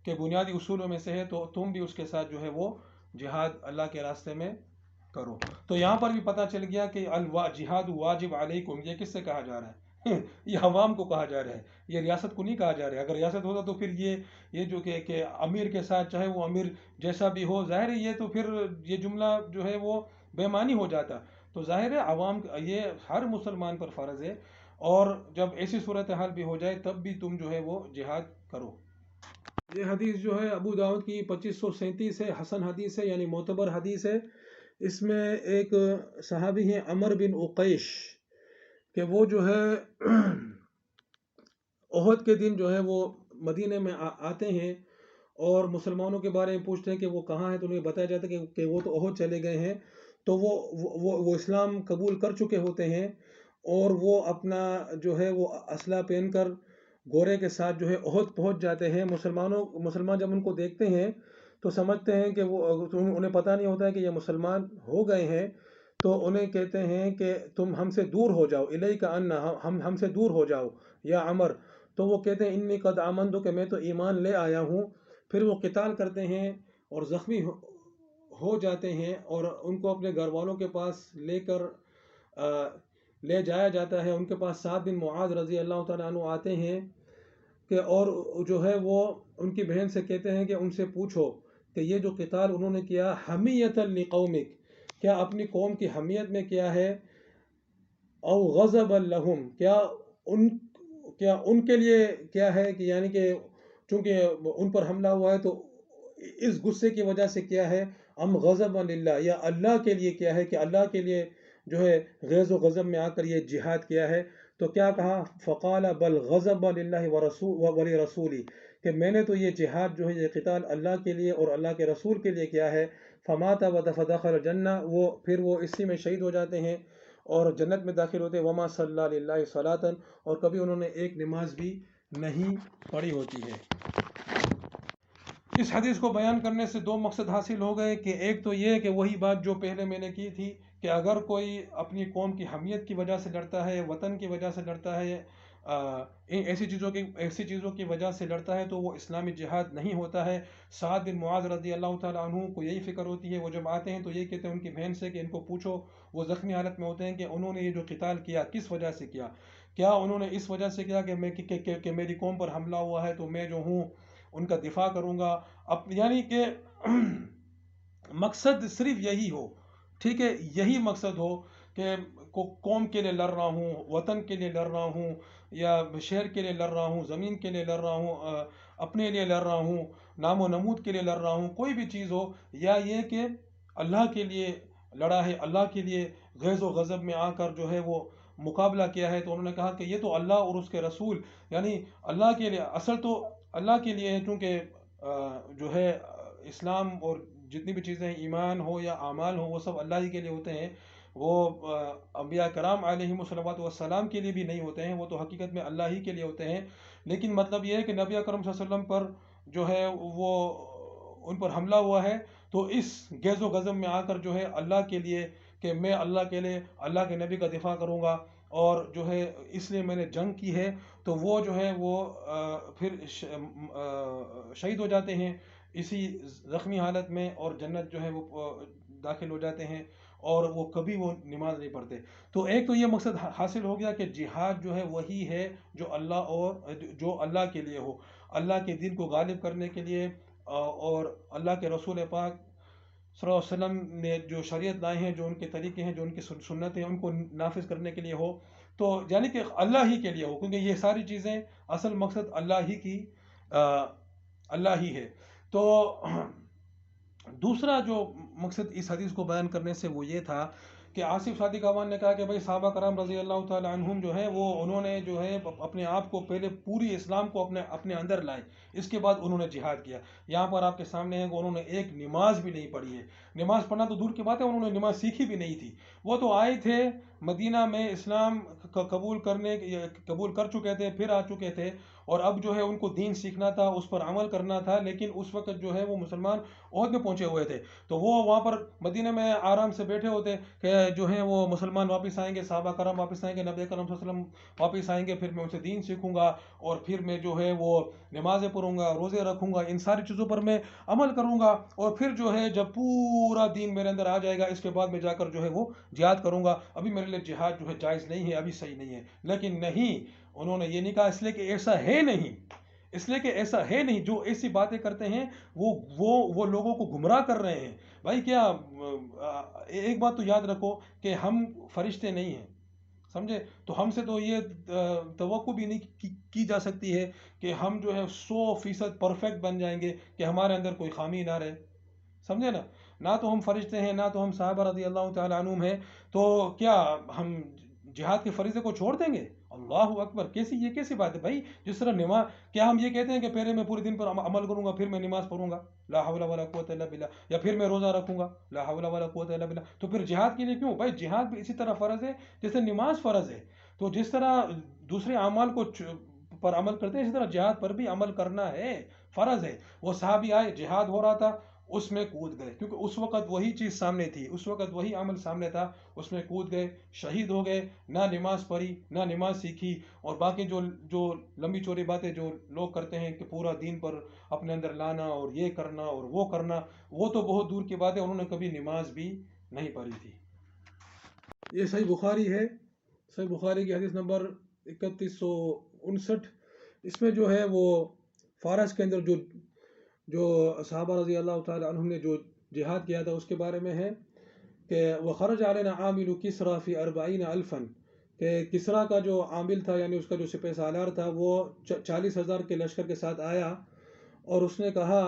کے بنیادی اصولوں میں سے ہے، تو تم بھی اس کے ساتھ جو ہے وہ جہاد اللہ کے راستے میں کرو۔ تو یہاں پر بھی پتہ چل گیا کہ جہاد واجب علیکم یہ کس سے کہا جا رہا ہے؟ یہ عوام کو کہا جا رہا ہے، یہ ریاست کو نہیں کہا جا رہا ہے۔ اگر ریاست ہوتا تو پھر یہ جو کہ امیر کے ساتھ چاہے وہ امیر جیسا بھی ہو، ظاہر ہے یہ تو پھر یہ جملہ جو ہے وہ بے معنی ہو جاتا۔ تو ظاہر ہے عوام یہ ہر مسلمان پر فرض ہے، اور جب ایسی صورتحال بھی ہو جائے تب بھی تم جو ہے وہ جہاد کرو۔ یہ حدیث جو ہے ابو داؤد کی 2537 ہے، حسن حدیث ہے یعنی معتبر حدیث ہے۔ اس میں ایک صحابی ہیں عمر بن عقیش، کہ وہ جو ہے احد کے دن جو ہے وہ مدینے میں آتے ہیں اور مسلمانوں کے بارے میں پوچھتے ہیں کہ وہ کہاں ہیں، تو انہیں بتایا جاتا ہے کہ وہ تو احد چلے گئے ہیں۔ تو وہ اسلام قبول کر چکے ہوتے ہیں، اور وہ اپنا جو ہے وہ اسلحہ پہن کر گھوڑے کے ساتھ جو ہے احد پہنچ جاتے ہیں۔ مسلمان جب ان کو دیکھتے ہیں تو سمجھتے ہیں کہ انہیں پتہ نہیں ہوتا ہے کہ یہ مسلمان ہو گئے ہیں، تو انہیں کہتے ہیں کہ تم ہم سے دور ہو جاؤ، الیک عنا، ہم سے دور ہو جاؤ یا عمر۔ تو وہ کہتے ہیں انی قد آمنت، کہ میں تو ایمان لے آیا ہوں۔ پھر وہ قتال کرتے ہیں اور زخمی ہو جاتے ہیں، اور ان کو اپنے گھر والوں کے پاس لے جایا جاتا ہے۔ ان کے پاس سعد بن معاذ رضی اللہ تعالیٰ عنہ آتے ہیں، کہ اور جو ہے وہ ان کی بہن سے کہتے ہیں کہ ان سے پوچھو کہ یہ جو قتال انہوں نے کیا حمیۃ لقومک، کیا اپنی قوم کی حمیت میں کیا ہے، او غضب لہم، کیا ان کے لیے کیا ہے، کہ یعنی کہ چونکہ ان پر حملہ ہوا ہے تو اس غصے کی وجہ سے کیا ہے، ام غضب للہ، یا اللہ کے لیے کیا ہے، کہ اللہ کے لیے جو ہے غیظ و غضب میں آ کر یہ جہاد کیا ہے۔ تو کیا کہا، فقال بل غضب للہ ولرسولی، کہ میں نے تو یہ جہاد جو ہے یہ قتال اللہ کے لیے اور اللہ کے رسول کے لیے کیا ہے۔ فمات فدخل الجنہ، پھر وہ اسی میں شہید ہو جاتے ہیں اور جنت میں داخل ہوتے ہیں۔ وما صلی للہ صلاۃ، اور کبھی انہوں نے ایک نماز بھی نہیں پڑھی ہوتی ہے۔ اس حدیث کو بیان کرنے سے دو مقصد حاصل ہو گئے، کہ ایک تو یہ کہ وہی بات جو پہلے میں نے کی تھی، کہ اگر کوئی اپنی قوم کی حمیت کی وجہ سے لڑتا ہے، وطن کی وجہ سے لڑتا ہے، ایسی چیزوں کی وجہ سے لڑتا ہے، تو وہ اسلامی جہاد نہیں ہوتا ہے۔ سعد بن معاذ رضی اللہ تعالیٰ عنہ کو یہی فکر ہوتی ہے، وہ جب آتے ہیں تو یہی کہتے ہیں ان کی بہن سے کہ ان کو پوچھو، وہ زخمی حالت میں ہوتے ہیں، کہ انہوں نے یہ جو قتال کیا کس وجہ سے کیا انہوں نے اس وجہ سے کیا کہ میری قوم پر حملہ ہوا ہے تو میں جو ہوں ان کا دفاع کروں گا، یعنی کہ مقصد صرف یہی ہو، ٹھیک ہے، یہی مقصد ہو کہ قوم کے لیے لڑ رہا ہوں، وطن کے لیے لڑ رہا ہوں، یا شہر کے لیے لڑ رہا ہوں، زمین کے لیے لڑ رہا ہوں، اپنے لیے لڑ رہا ہوں، نام و نمود کے لیے لڑ رہا ہوں، کوئی بھی چیز ہو، یا یہ کہ اللہ کے لیے لڑا ہے، اللہ کے لیے غیظ و غضب میں آ کر جو ہے وہ مقابلہ کیا ہے، تو انہوں نے کہا کہ یہ تو اللہ اور اس کے رسول، یعنی اللہ کے لیے، اصل تو اللہ کے لیے ہے، کیونکہ جو ہے اسلام اور جتنی بھی چیزیں ایمان ہو یا اعمال ہو وہ سب اللہ ہی کے لیے ہوتے ہیں، وہ انبیاء کرام علیہم الصلوۃ والسلام کے لیے بھی نہیں ہوتے ہیں، وہ تو حقیقت میں اللہ ہی کے لیے ہوتے ہیں۔ لیکن مطلب یہ ہے کہ نبی اکرم صلی اللہ علیہ وسلم پر جو ہے وہ ان پر حملہ ہوا ہے، تو اس غیظ و غضب میں آ کر جو ہے اللہ کے لیے، کہ میں اللہ کے لیے اللہ کے نبی کا دفاع کروں گا، اور جو ہے اس لیے میں نے جنگ کی ہے، تو وہ جو ہے وہ پھر شہید ہو جاتے ہیں اسی زخمی حالت میں، اور جنت جو ہے وہ داخل ہو جاتے ہیں، اور وہ کبھی وہ نماز نہیں پڑھتے۔ تو ایک تو یہ مقصد حاصل ہو گیا کہ جہاد جو ہے وہی ہے جو اللہ کے لیے ہو، اللہ کے دین کو غالب کرنے کے لیے، اور اللہ کے رسول پاک صلی اللہ علیہ وسلم نے جو شریعت لائے ہیں، جو ان کے طریقے ہیں، جو ان کی سنت ہیں، ان کو نافذ کرنے کے لیے ہو، تو یعنی کہ اللہ ہی کے لیے ہو، کیونکہ یہ ساری چیزیں اصل مقصد اللہ ہی ہے۔ تو دوسرا جو مقصد اس حدیث کو بیان کرنے سے وہ یہ تھا کہ آصف صادق اعوان نے کہا کہ بھائی صحابہ کرام رضی اللہ تعالیٰ عنہم جو ہیں وہ انہوں نے جو ہے اپنے آپ کو پہلے پوری اسلام کو اپنے اندر لائے، اس کے بعد انہوں نے جہاد کیا۔ یہاں پر آپ کے سامنے ہے کہ انہوں نے ایک نماز بھی نہیں پڑھی ہے، نماز پڑھنا تو دور کی بات ہے، انہوں نے نماز سیکھی بھی نہیں تھی۔ وہ تو آئے تھے مدینہ میں، اسلام قبول کر چکے تھے، پھر آ چکے تھے، اور اب جو ہے ان کو دین سیکھنا تھا، اس پر عمل کرنا تھا، لیکن اس وقت جو ہے وہ مسلمان عہد میں پہنچے ہوئے تھے، تو وہ وہاں پر مدینہ میں آرام سے بیٹھے ہوتے کہ جو ہے وہ مسلمان واپس آئیں گے، صحابہ کرام واپس آئیں گے، نبی کرم صلی اللہ علیہ وسلم واپس آئیں گے، پھر میں ان سے دین سیکھوں گا، اور پھر میں جو ہے وہ نمازیں پڑھوں گا، روزے رکھوں گا، ان ساری چیزوں پر میں عمل کروں گا، اور پھر جو ہے جب پورا دین میرے اندر آ جائے گا، اس کے بعد میں جا کر جو ہے وہ جہاد کروں گا، ابھی میرے لیے جہاد جو ہے جائز نہیں ہے، ابھی صحیح نہیں ہے۔ لیکن نہیں، انہوں نے یہ نہیں کہا، اس لیے کہ ایسا ہے نہیں، اس لیے کہ ایسا ہے نہیں، جو ایسی باتیں کرتے ہیں وہ لوگوں کو گمراہ کر رہے ہیں۔ بھائی کیا ایک بات تو یاد رکھو کہ ہم فرشتے نہیں ہیں، سمجھے؟ تو ہم سے تو یہ توقع بھی نہیں کی جا سکتی ہے کہ ہم جو ہے 100% پرفیکٹ بن جائیں گے، کہ ہمارے اندر کوئی خامی نہ رہے، سمجھے نا؟ نہ تو ہم فرشتے ہیں، نہ تو ہم صحابہ رضی اللہ تعالیٰ عنہم ہیں، تو کیا ہم جہاد کے فریضے کو چھوڑ دیں گے؟ اللہ اکبر! یہ کیسی بات ہے بھائی؟ جس طرح نماز، کیا ہم یہ کہتے ہیں کہ پہلے میں پورے دن پر عمل کروں گا، پھر میں نماز پڑھوں گا، لا حول ولا قوت الا باللہ، یا پھر میں روزہ رکھوں گا، لا حول ولا قوت الا باللہ، تو پھر جہاد کے لیے کیوں؟ بھائی جہاد بھی اسی طرح فرض ہے جیسے نماز فرض ہے، تو جس طرح دوسرے اعمال کو پر عمل کرتے ہیں، اسی طرح جہاد پر بھی عمل کرنا ہے، فرض ہے۔ وہ صحابی آئے، جہاد ہو رہا تھا، اس میں کود گئے، کیونکہ اس وقت وہی چیز سامنے تھی، اس وقت وہی عمل سامنے تھا، اس میں کود گئے، شہید ہو گئے، نہ نماز پڑھی، نہ نماز سیکھی، اور باقی جو لمبی چوڑی باتیں جو لوگ کرتے ہیں کہ پورا دین پر اپنے اندر لانا اور یہ کرنا اور وہ کرنا، وہ تو بہت دور کی بات ہے، انہوں نے کبھی نماز بھی نہیں پڑھی تھی۔ یہ صحیح بخاری ہے، صحیح بخاری کی حدیث نمبر 3159، اس میں جو ہے وہ فارس کے اندر جو صحابہ رضی اللہ تعالی عنہم نے جو جہاد کیا تھا اس کے بارے میں ہے کہ وخرج علینا عامل کسریٰ فی 40,000، کہ کسریٰ کا جو عامل تھا، یعنی اس کا جو سپہ سالار تھا، وہ 40,000 کے لشکر کے ساتھ آیا، اور اس نے کہا،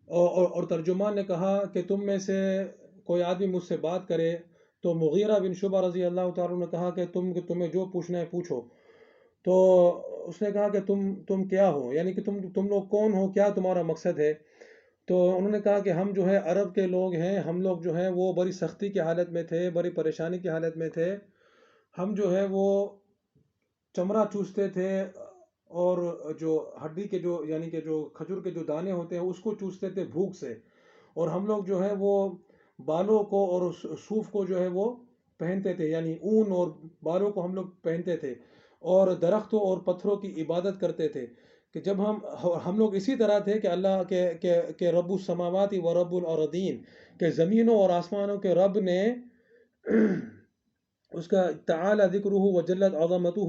اور ترجمان نے کہا کہ تم میں سے کوئی آدمی مجھ سے بات کرے، تو مغیرہ بن شعبہ رضی اللہ تعالیٰ نے کہا کہ تمہیں جو پوچھنا ہے پوچھو، تو اس نے کہا کہ تم کیا ہو، یعنی کہ تم لوگ کون ہو، کیا تمہارا مقصد ہے؟ تو انہوں نے کہا کہ ہم جو ہے عرب کے لوگ ہیں، ہم لوگ جو ہیں وہ بڑی سختی کی حالت میں تھے، بڑی پریشانی کی حالت میں تھے، ہم جو ہے وہ چمڑا چوستے تھے، اور جو ہڈی کے یعنی کہ جو کھجور کے جو دانے ہوتے ہیں اس کو چوستے تھے بھوک سے، اور ہم لوگ جو ہے وہ بالوں کو اور صوف کو جو ہے وہ پہنتے تھے، یعنی اون اور بالوں کو ہم لوگ پہنتے تھے، اور درختوں اور پتھروں کی عبادت کرتے تھے، کہ جب ہم لوگ اسی طرح تھے کہ اللہ کے رب السماوات و رب الارضین، کہ زمینوں اور آسمانوں کے رب نے اس کا تعالی ذکرہ و جلت عظمتہ،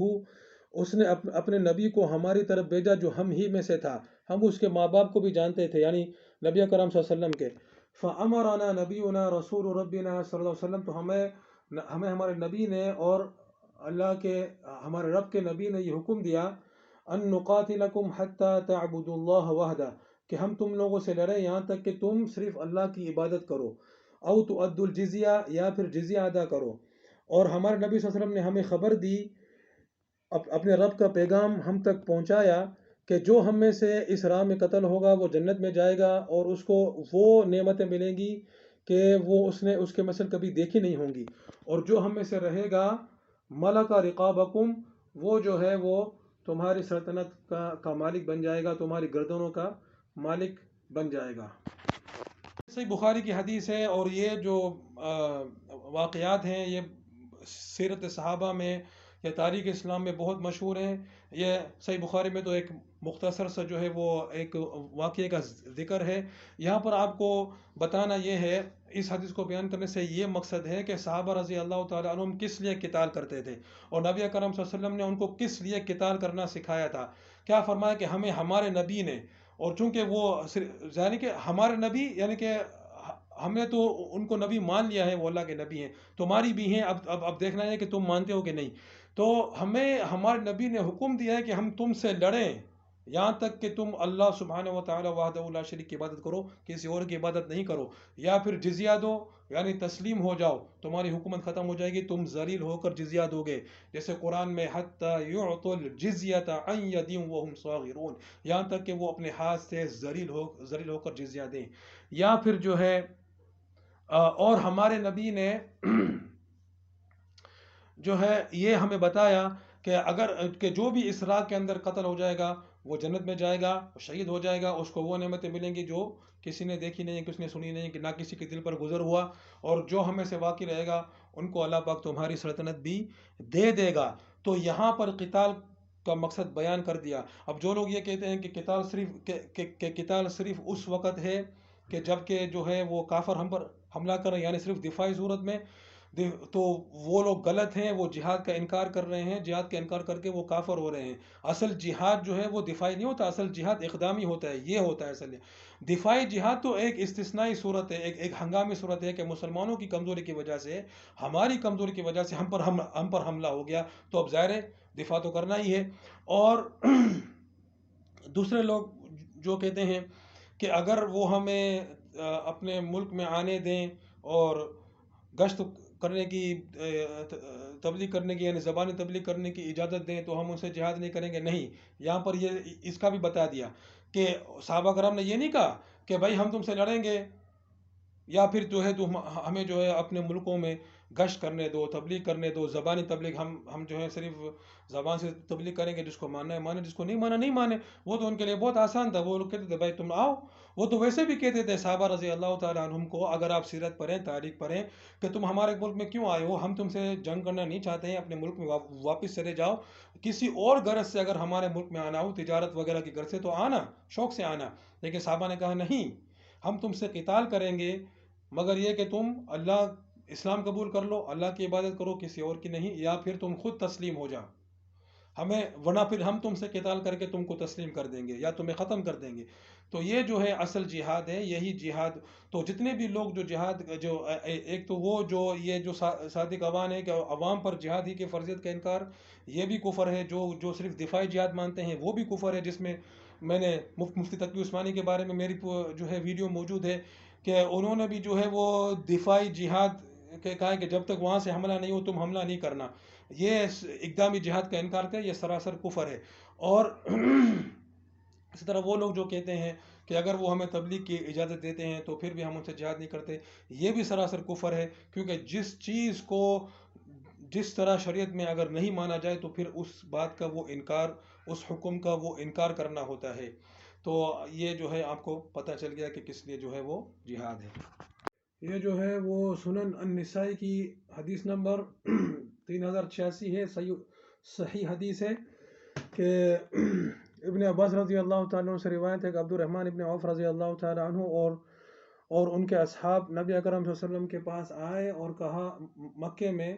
اس نے اپنے نبی کو ہماری طرف بھیجا جو ہم ہی میں سے تھا، ہم اس کے ماں باپ کو بھی جانتے تھے، یعنی نبی کرم صلی اللہ علیہ وسلم کے۔ فَأَمَرَنَا نَبِيُّنَا رسول ربنا صلی اللہ علیہ وسلم، تو ہمیں ہمارے نبی نے اور ہمارے رب کے نبی نے یہ حکم دیا، ان نقاتلکم حتی تعبدوا اللہ وحدہ، کہ ہم تم لوگوں سے لڑیں یہاں تک کہ تم صرف اللہ کی عبادت کرو، او تؤدوا الجزیہ، یا پھر جزیہ ادا کرو۔ اور ہمارے نبی صلی اللہ علیہ وسلم نے ہمیں خبر دی، اپنے رب کا پیغام ہم تک پہنچایا، کہ جو ہم میں سے اس راہ میں قتل ہوگا وہ جنت میں جائے گا، اور اس کو وہ نعمتیں ملیں گی کہ وہ اس کے مثل کبھی دیکھی نہیں ہوں گی، اور جو ہم میں سے رہے گا ملک رقابکم، وہ جو ہے وہ تمہاری سلطنت کا مالک بن جائے گا، تمہاری گردنوں کا مالک بن جائے گا۔ صحیح بخاری کی حدیث ہے، اور یہ جو واقعات ہیں یہ سیرت صحابہ میں یا تاریخ اسلام میں بہت مشہور ہیں۔ یہ صحیح بخاری میں تو ایک مختصر سا جو ہے وہ ایک واقعے کا ذکر ہے، یہاں پر آپ کو بتانا یہ ہے، اس حدیث کو بیان کرنے سے یہ مقصد ہے کہ صحابہ رضی اللہ تعالیٰ عنہم کس لیے قتال کرتے تھے، اور نبی اکرم صلی اللہ علیہ وسلم نے ان کو کس لیے قتال کرنا سکھایا تھا۔ کیا فرمایا کہ ہمیں ہمارے نبی نے، اور چونکہ وہ یعنی کہ ہمارے نبی، یعنی کہ ہم نے تو ان کو نبی مان لیا ہے، وہ اللہ کے نبی ہیں، تمہاری بھی ہیں، اب دیکھنا ہے کہ تم مانتے ہو کہ نہیں۔ تو ہمیں ہمارے نبی نے حکم دیا ہے کہ ہم تم سے لڑیں، یہاں تک کہ تم اللہ سبحانہ و تعالی وحدہ لا شریک کی عبادت کرو، کسی اور کی عبادت نہیں کرو، یا پھر جزیہ دو، یعنی تسلیم ہو جاؤ، تمہاری حکومت ختم ہو جائے گی، تم ذلیل ہو کر جزیہ دو گے، جیسے قرآن میں حتی یعطوا الجزیۃ عن ید وهم صاغرون، یہاں تک کہ وہ اپنے ہاتھ سے ذلیل ہو کر جزیہ دیں. یا پھر جو ہے اور ہمارے نبی نے جو ہے یہ ہمیں بتایا کہ اگر کہ جو بھی اس راہ کے اندر قتل ہو جائے گا وہ جنت میں جائے گا، شہید ہو جائے گا، اس کو وہ نعمتیں ملیں گی جو کسی نے دیکھی نہیں، کسی نے سنی نہیں، کہ نہ کسی کے دل پر گزر ہوا، اور جو ہمیں سے واقع رہے گا ان کو اللہ پاک تمہاری سلطنت بھی دے دے گا. تو یہاں پر قتال کا مقصد بیان کر دیا. اب جو لوگ یہ کہتے ہیں کہ قتال صرف اس وقت ہے کہ جب کہ جو ہے وہ کافر ہم پر حملہ کریں، یعنی صرف دفاعی صورت میں، تو وہ لوگ غلط ہیں، وہ جہاد کا انکار کر رہے ہیں، جہاد کا انکار کر کے وہ کافر ہو رہے ہیں. اصل جہاد جو ہے وہ دفاعی نہیں ہوتا، اصل جہاد اقدامی ہوتا ہے، یہ ہوتا ہے اصل. دفاعی جہاد تو ایک استثنائی صورت ہے، ایک ہنگامی صورت ہے کہ مسلمانوں کی کمزوری کی وجہ سے، ہماری کمزوری کی وجہ سے ہم پر حملہ ہو گیا، تو اب ظاہر ہے دفاع تو کرنا ہی ہے. اور دوسرے لوگ جو کہتے ہیں کہ اگر وہ ہمیں اپنے ملک میں آنے دیں اور گشت کرنے کی تبلیغ کرنے کی، یعنی زبانی تبلیغ کرنے کی اجازت دیں تو ہم ان سے جہاد نہیں کریں گے. نہیں، یہاں پر یہ اس کا بھی بتا دیا کہ صحابہ کرام نے یہ نہیں کہا کہ بھائی ہم تم سے لڑیں گے، یا پھر جو ہے تم ہمیں جو ہے اپنے ملکوں میں گشت کرنے دو، تبلیغ کرنے دو، زبانی تبلیغ، ہم جو ہے صرف زبان سے تبلیغ کریں گے، جس کو ماننا ہے مانے، جس کو نہیں مانا نہیں مانے. وہ تو ان کے لیے بہت آسان تھا، وہ لوگ کہتے تھے بھائی تم آؤ. وہ تو ویسے بھی کہتے تھے صحابہ رضی اللہ تعالیٰ عنہم کو، اگر آپ سیرت پڑھیں، تاریخ پڑھیں، کہ تم ہمارے ملک میں کیوں آئے ہو، ہم تم سے جنگ کرنا نہیں چاہتے ہیں، اپنے ملک میں واپس چلے جاؤ. کسی اور غرض سے اگر ہمارے ملک میں آنا ہو، تجارت وغیرہ کی غرض سے، تو آنا، شوق سے آنا. لیکن صحابہ نے کہا نہیں، ہم تم سے قتال کریں گے، مگر یہ کہ تم اللہ اسلام قبول کر لو، اللہ کی عبادت کرو، کسی اور کی نہیں، یا پھر تم خود تسلیم ہو جاؤ ہمیں، ورنہ پھر ہم تم سے قتال کر کے تم کو تسلیم کر دیں گے یا تمہیں ختم کر دیں گے. تو یہ جو ہے اصل جہاد ہے، یہی جہاد. تو جتنے بھی لوگ جو جہاد جو ایک تو وہ جو یہ جو صادق عوام ہے کہ عوام پر جہاد ہی کے فرضیت کا انکار، یہ بھی کفر ہے. جو صرف دفاعی جہاد مانتے ہیں وہ بھی کفر ہے، جس میں میں نے مفتی تقی عثمانی کے بارے میں میری جو ہے ویڈیو موجود ہے کہ انہوں نے بھی جو ہے وہ دفاعی جہاد کہا ہے کہ جب تک وہاں سے حملہ نہیں ہو تم حملہ نہیں کرنا. یہ اقدامی جہاد کا انکار کرے، یہ سراسر کفر ہے. اور اسی طرح وہ لوگ جو کہتے ہیں کہ اگر وہ ہمیں تبلیغ کی اجازت دیتے ہیں تو پھر بھی ہم ان سے جہاد نہیں کرتے، یہ بھی سراسر کفر ہے. کیونکہ جس چیز کو جس طرح شریعت میں اگر نہیں مانا جائے تو پھر اس بات کا وہ انکار، اس حکم کا وہ انکار کرنا ہوتا ہے. تو یہ جو ہے آپ کو پتہ چل گیا کہ کس لیے جو ہے وہ جہاد ہے. یہ جو ہے وہ سنن النسائی کی حدیث نمبر 3086 ہے، صحیح حدیث ہے کہ ابن عباس رضی اللہ تعالیٰ عنہ سے روایت ہے کہ عبد الرحمن ابن عوف رضی اللہ تعالیٰ عنہ اور ان کے اصحاب نبی اکرم صلی اللہ علیہ وسلم کے پاس آئے اور کہا مکے میں،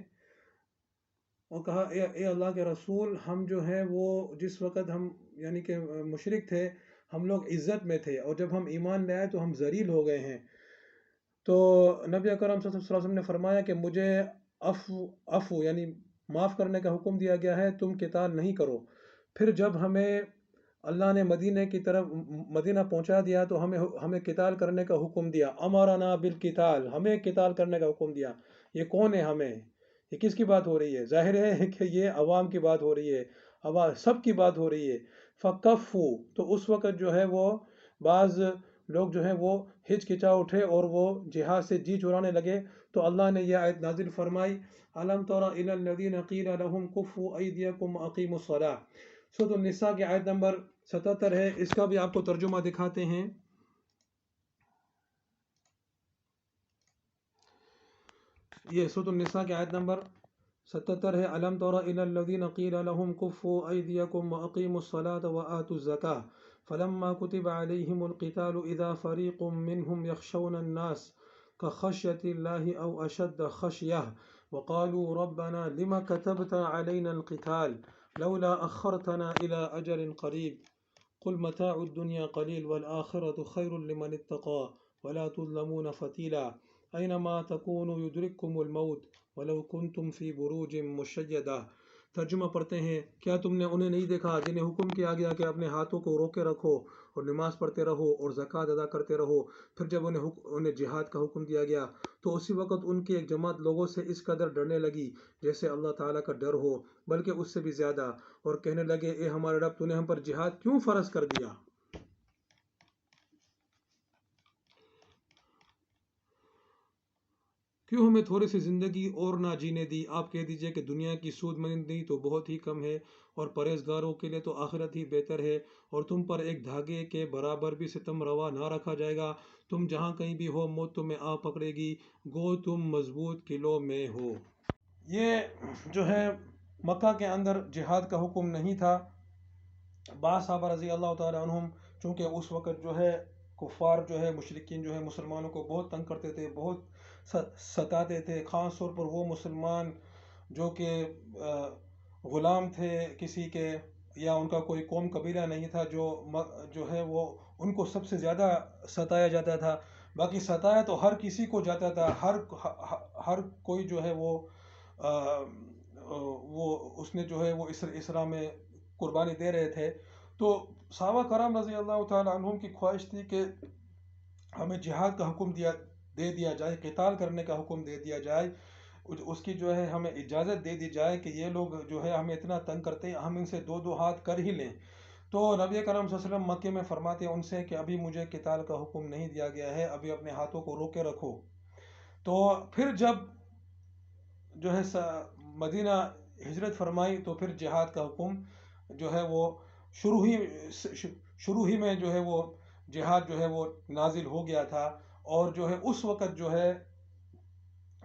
اور کہا اے اللہ کے رسول، ہم جو ہے وہ جس وقت ہم یعنی کہ مشرک تھے، ہم لوگ عزت میں تھے، اور جب ہم ایمان لے آئے تو ہم ذلیل ہو گئے ہیں. تو نبی اکرم صلی اللہ علیہ وسلم نے فرمایا کہ مجھے عفو یعنی معاف کرنے کا حکم دیا گیا ہے، تم قتال نہیں کرو. پھر جب ہمیں اللہ نے مدینہ کی طرف مدینہ پہنچا دیا تو ہمیں قتال کرنے کا حکم دیا. امرنا بالقتال، ہمیں قتال کرنے کا حکم دیا. یہ کون ہے ہمیں؟ یہ کس کی بات ہو رہی ہے؟ ظاہر ہے کہ یہ عوام کی بات ہو رہی ہے، سب کی بات ہو رہی ہے. فکفو، تو اس وقت جو ہے وہ بعض لوگ جو ہیں وہ ہچکچا اٹھے اور وہ جہاد سے جی چرانے لگے. تو اللہ نے یہ آیت نازل فرمائی، الم تر الی الذین قیل لهم کفوا ایدیکم واقیموا الصلاۃ. سورۃ النساء کی آیت نمبر 77 ہے. اس کا بھی آپ کو ترجمہ دکھاتے ہیں. یہ سورۃ النساء کی آیت نمبر 77 ہے. الم تر الی الذین قیل لهم کفوا ایدیکم واقیموا الصلاۃ وآتوا الزکاۃ فلما كتب عليهم القتال اذا فريق منهم يخشون الناس كخشية الله او اشد خشية وقالوا ربنا لما كتبت علينا القتال لولا اخرتنا الى اجل قريب قل متاع الدنيا قليل والآخرة خير لمن اتقى ولا تظلمون فتيلا أينما تكونوا يدرككم الموت ولو كنتم في بروج مشيدة. ترجمہ پڑھتے ہیں، کیا تم نے انہیں نہیں دیکھا جنہیں حکم کیا گیا کہ اپنے ہاتھوں کو روکے رکھو اور نماز پڑھتے رہو اور زکوٰۃ ادا کرتے رہو؟ پھر جب انہیں جہاد کا حکم دیا گیا تو اسی وقت ان کی ایک جماعت لوگوں سے اس قدر ڈرنے لگی جیسے اللہ تعالیٰ کا ڈر ہو، بلکہ اس سے بھی زیادہ، اور کہنے لگے اے ہمارے رب، تو نے ہم پر جہاد کیوں فرض کر دیا؟ کیوں ہمیں تھوڑی سی زندگی اور نہ جینے دی؟ آپ کہہ دیجئے کہ دنیا کی سود مندی تو بہت ہی کم ہے اور پرہیزگاروں کے لیے تو آخرت ہی بہتر ہے، اور تم پر ایک دھاگے کے برابر بھی ستم روا نہ رکھا جائے گا۔ تم جہاں کہیں بھی ہو موت تمہیں آ پکڑے گی، گو تم مضبوط قلعوں میں ہو۔ یہ جو ہے مکہ کے اندر جہاد کا حکم نہیں تھا۔ بعض صحابہ رضی اللہ تعالیٰ عنہم چونکہ اس وقت جو ہے کفار جو ہے مشرکین جو ہے مسلمانوں کو بہت تنگ کرتے تھے، بہت ستاتے تھے، خاص طور پر وہ مسلمان جو کہ غلام تھے کسی کے، یا ان کا کوئی قوم قبیلہ نہیں تھا، جو ہے وہ ان کو سب سے زیادہ ستایا جاتا تھا۔ باقی ستایا تو ہر کسی کو جاتا تھا، ہر کوئی جو ہے وہ اس نے جو ہے وہ اسلام میں قربانی دے رہے تھے۔ تو صحابہ کرام رضی اللہ تعالیٰ عنہم کی خواہش تھی کہ ہمیں جہاد کا حکم دے دیا جائے، قتال کرنے کا حکم دے دیا جائے، اس کی جو ہے ہمیں اجازت دے دی جائے کہ یہ لوگ جو ہے ہمیں اتنا تنگ کرتے ہیں، ہم ان سے دو ہاتھ کر ہی لیں۔ تو نبی کرم صلی اللہ علیہ وسلم مکے میں فرماتے ہیں ان سے کہ ابھی مجھے قتال کا حکم نہیں دیا گیا ہے، ابھی اپنے ہاتھوں کو روکے رکھو۔ تو پھر جب جو ہے مدینہ ہجرت فرمائی تو پھر جہاد کا حکم جو ہے وہ شروع ہی میں جو ہے وہ جہاد جو ہے وہ نازل ہو گیا تھا، اور جو ہے اس وقت جو ہے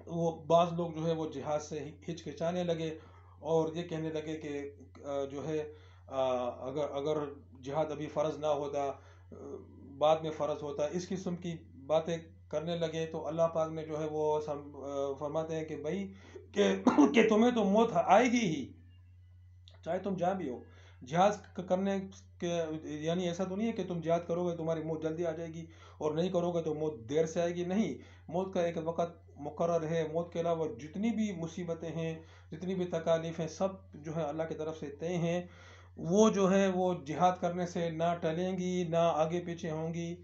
وہ بعض لوگ جو ہے وہ جہاد سے ہچکچانے لگے اور یہ کہنے لگے کہ جو ہے اگر جہاد ابھی فرض نہ ہوتا، بعد میں فرض ہوتا، اس قسم کی باتیں کرنے لگے۔ تو اللہ پاک نے جو ہے وہ فرماتے ہیں کہ بھائی کہ تمہیں تو موت آئے گی ہی چاہے تم جہاں بھی ہو۔ جہاد کرنے کے یعنی ایسا تو نہیں ہے کہ تم جہاد کرو گے تمہاری موت جلدی آ جائے گی اور نہیں کرو گے تو موت دیر سے آئے گی، نہیں، موت کا ایک وقت مقرر ہے۔ موت کے علاوہ جتنی بھی مصیبتیں ہیں، جتنی بھی تکالیف ہیں، سب جو ہے اللہ کی طرف سے طے ہیں، وہ جو ہے وہ جہاد کرنے سے نہ ٹلیں گی، نہ آگے پیچھے ہوں گی،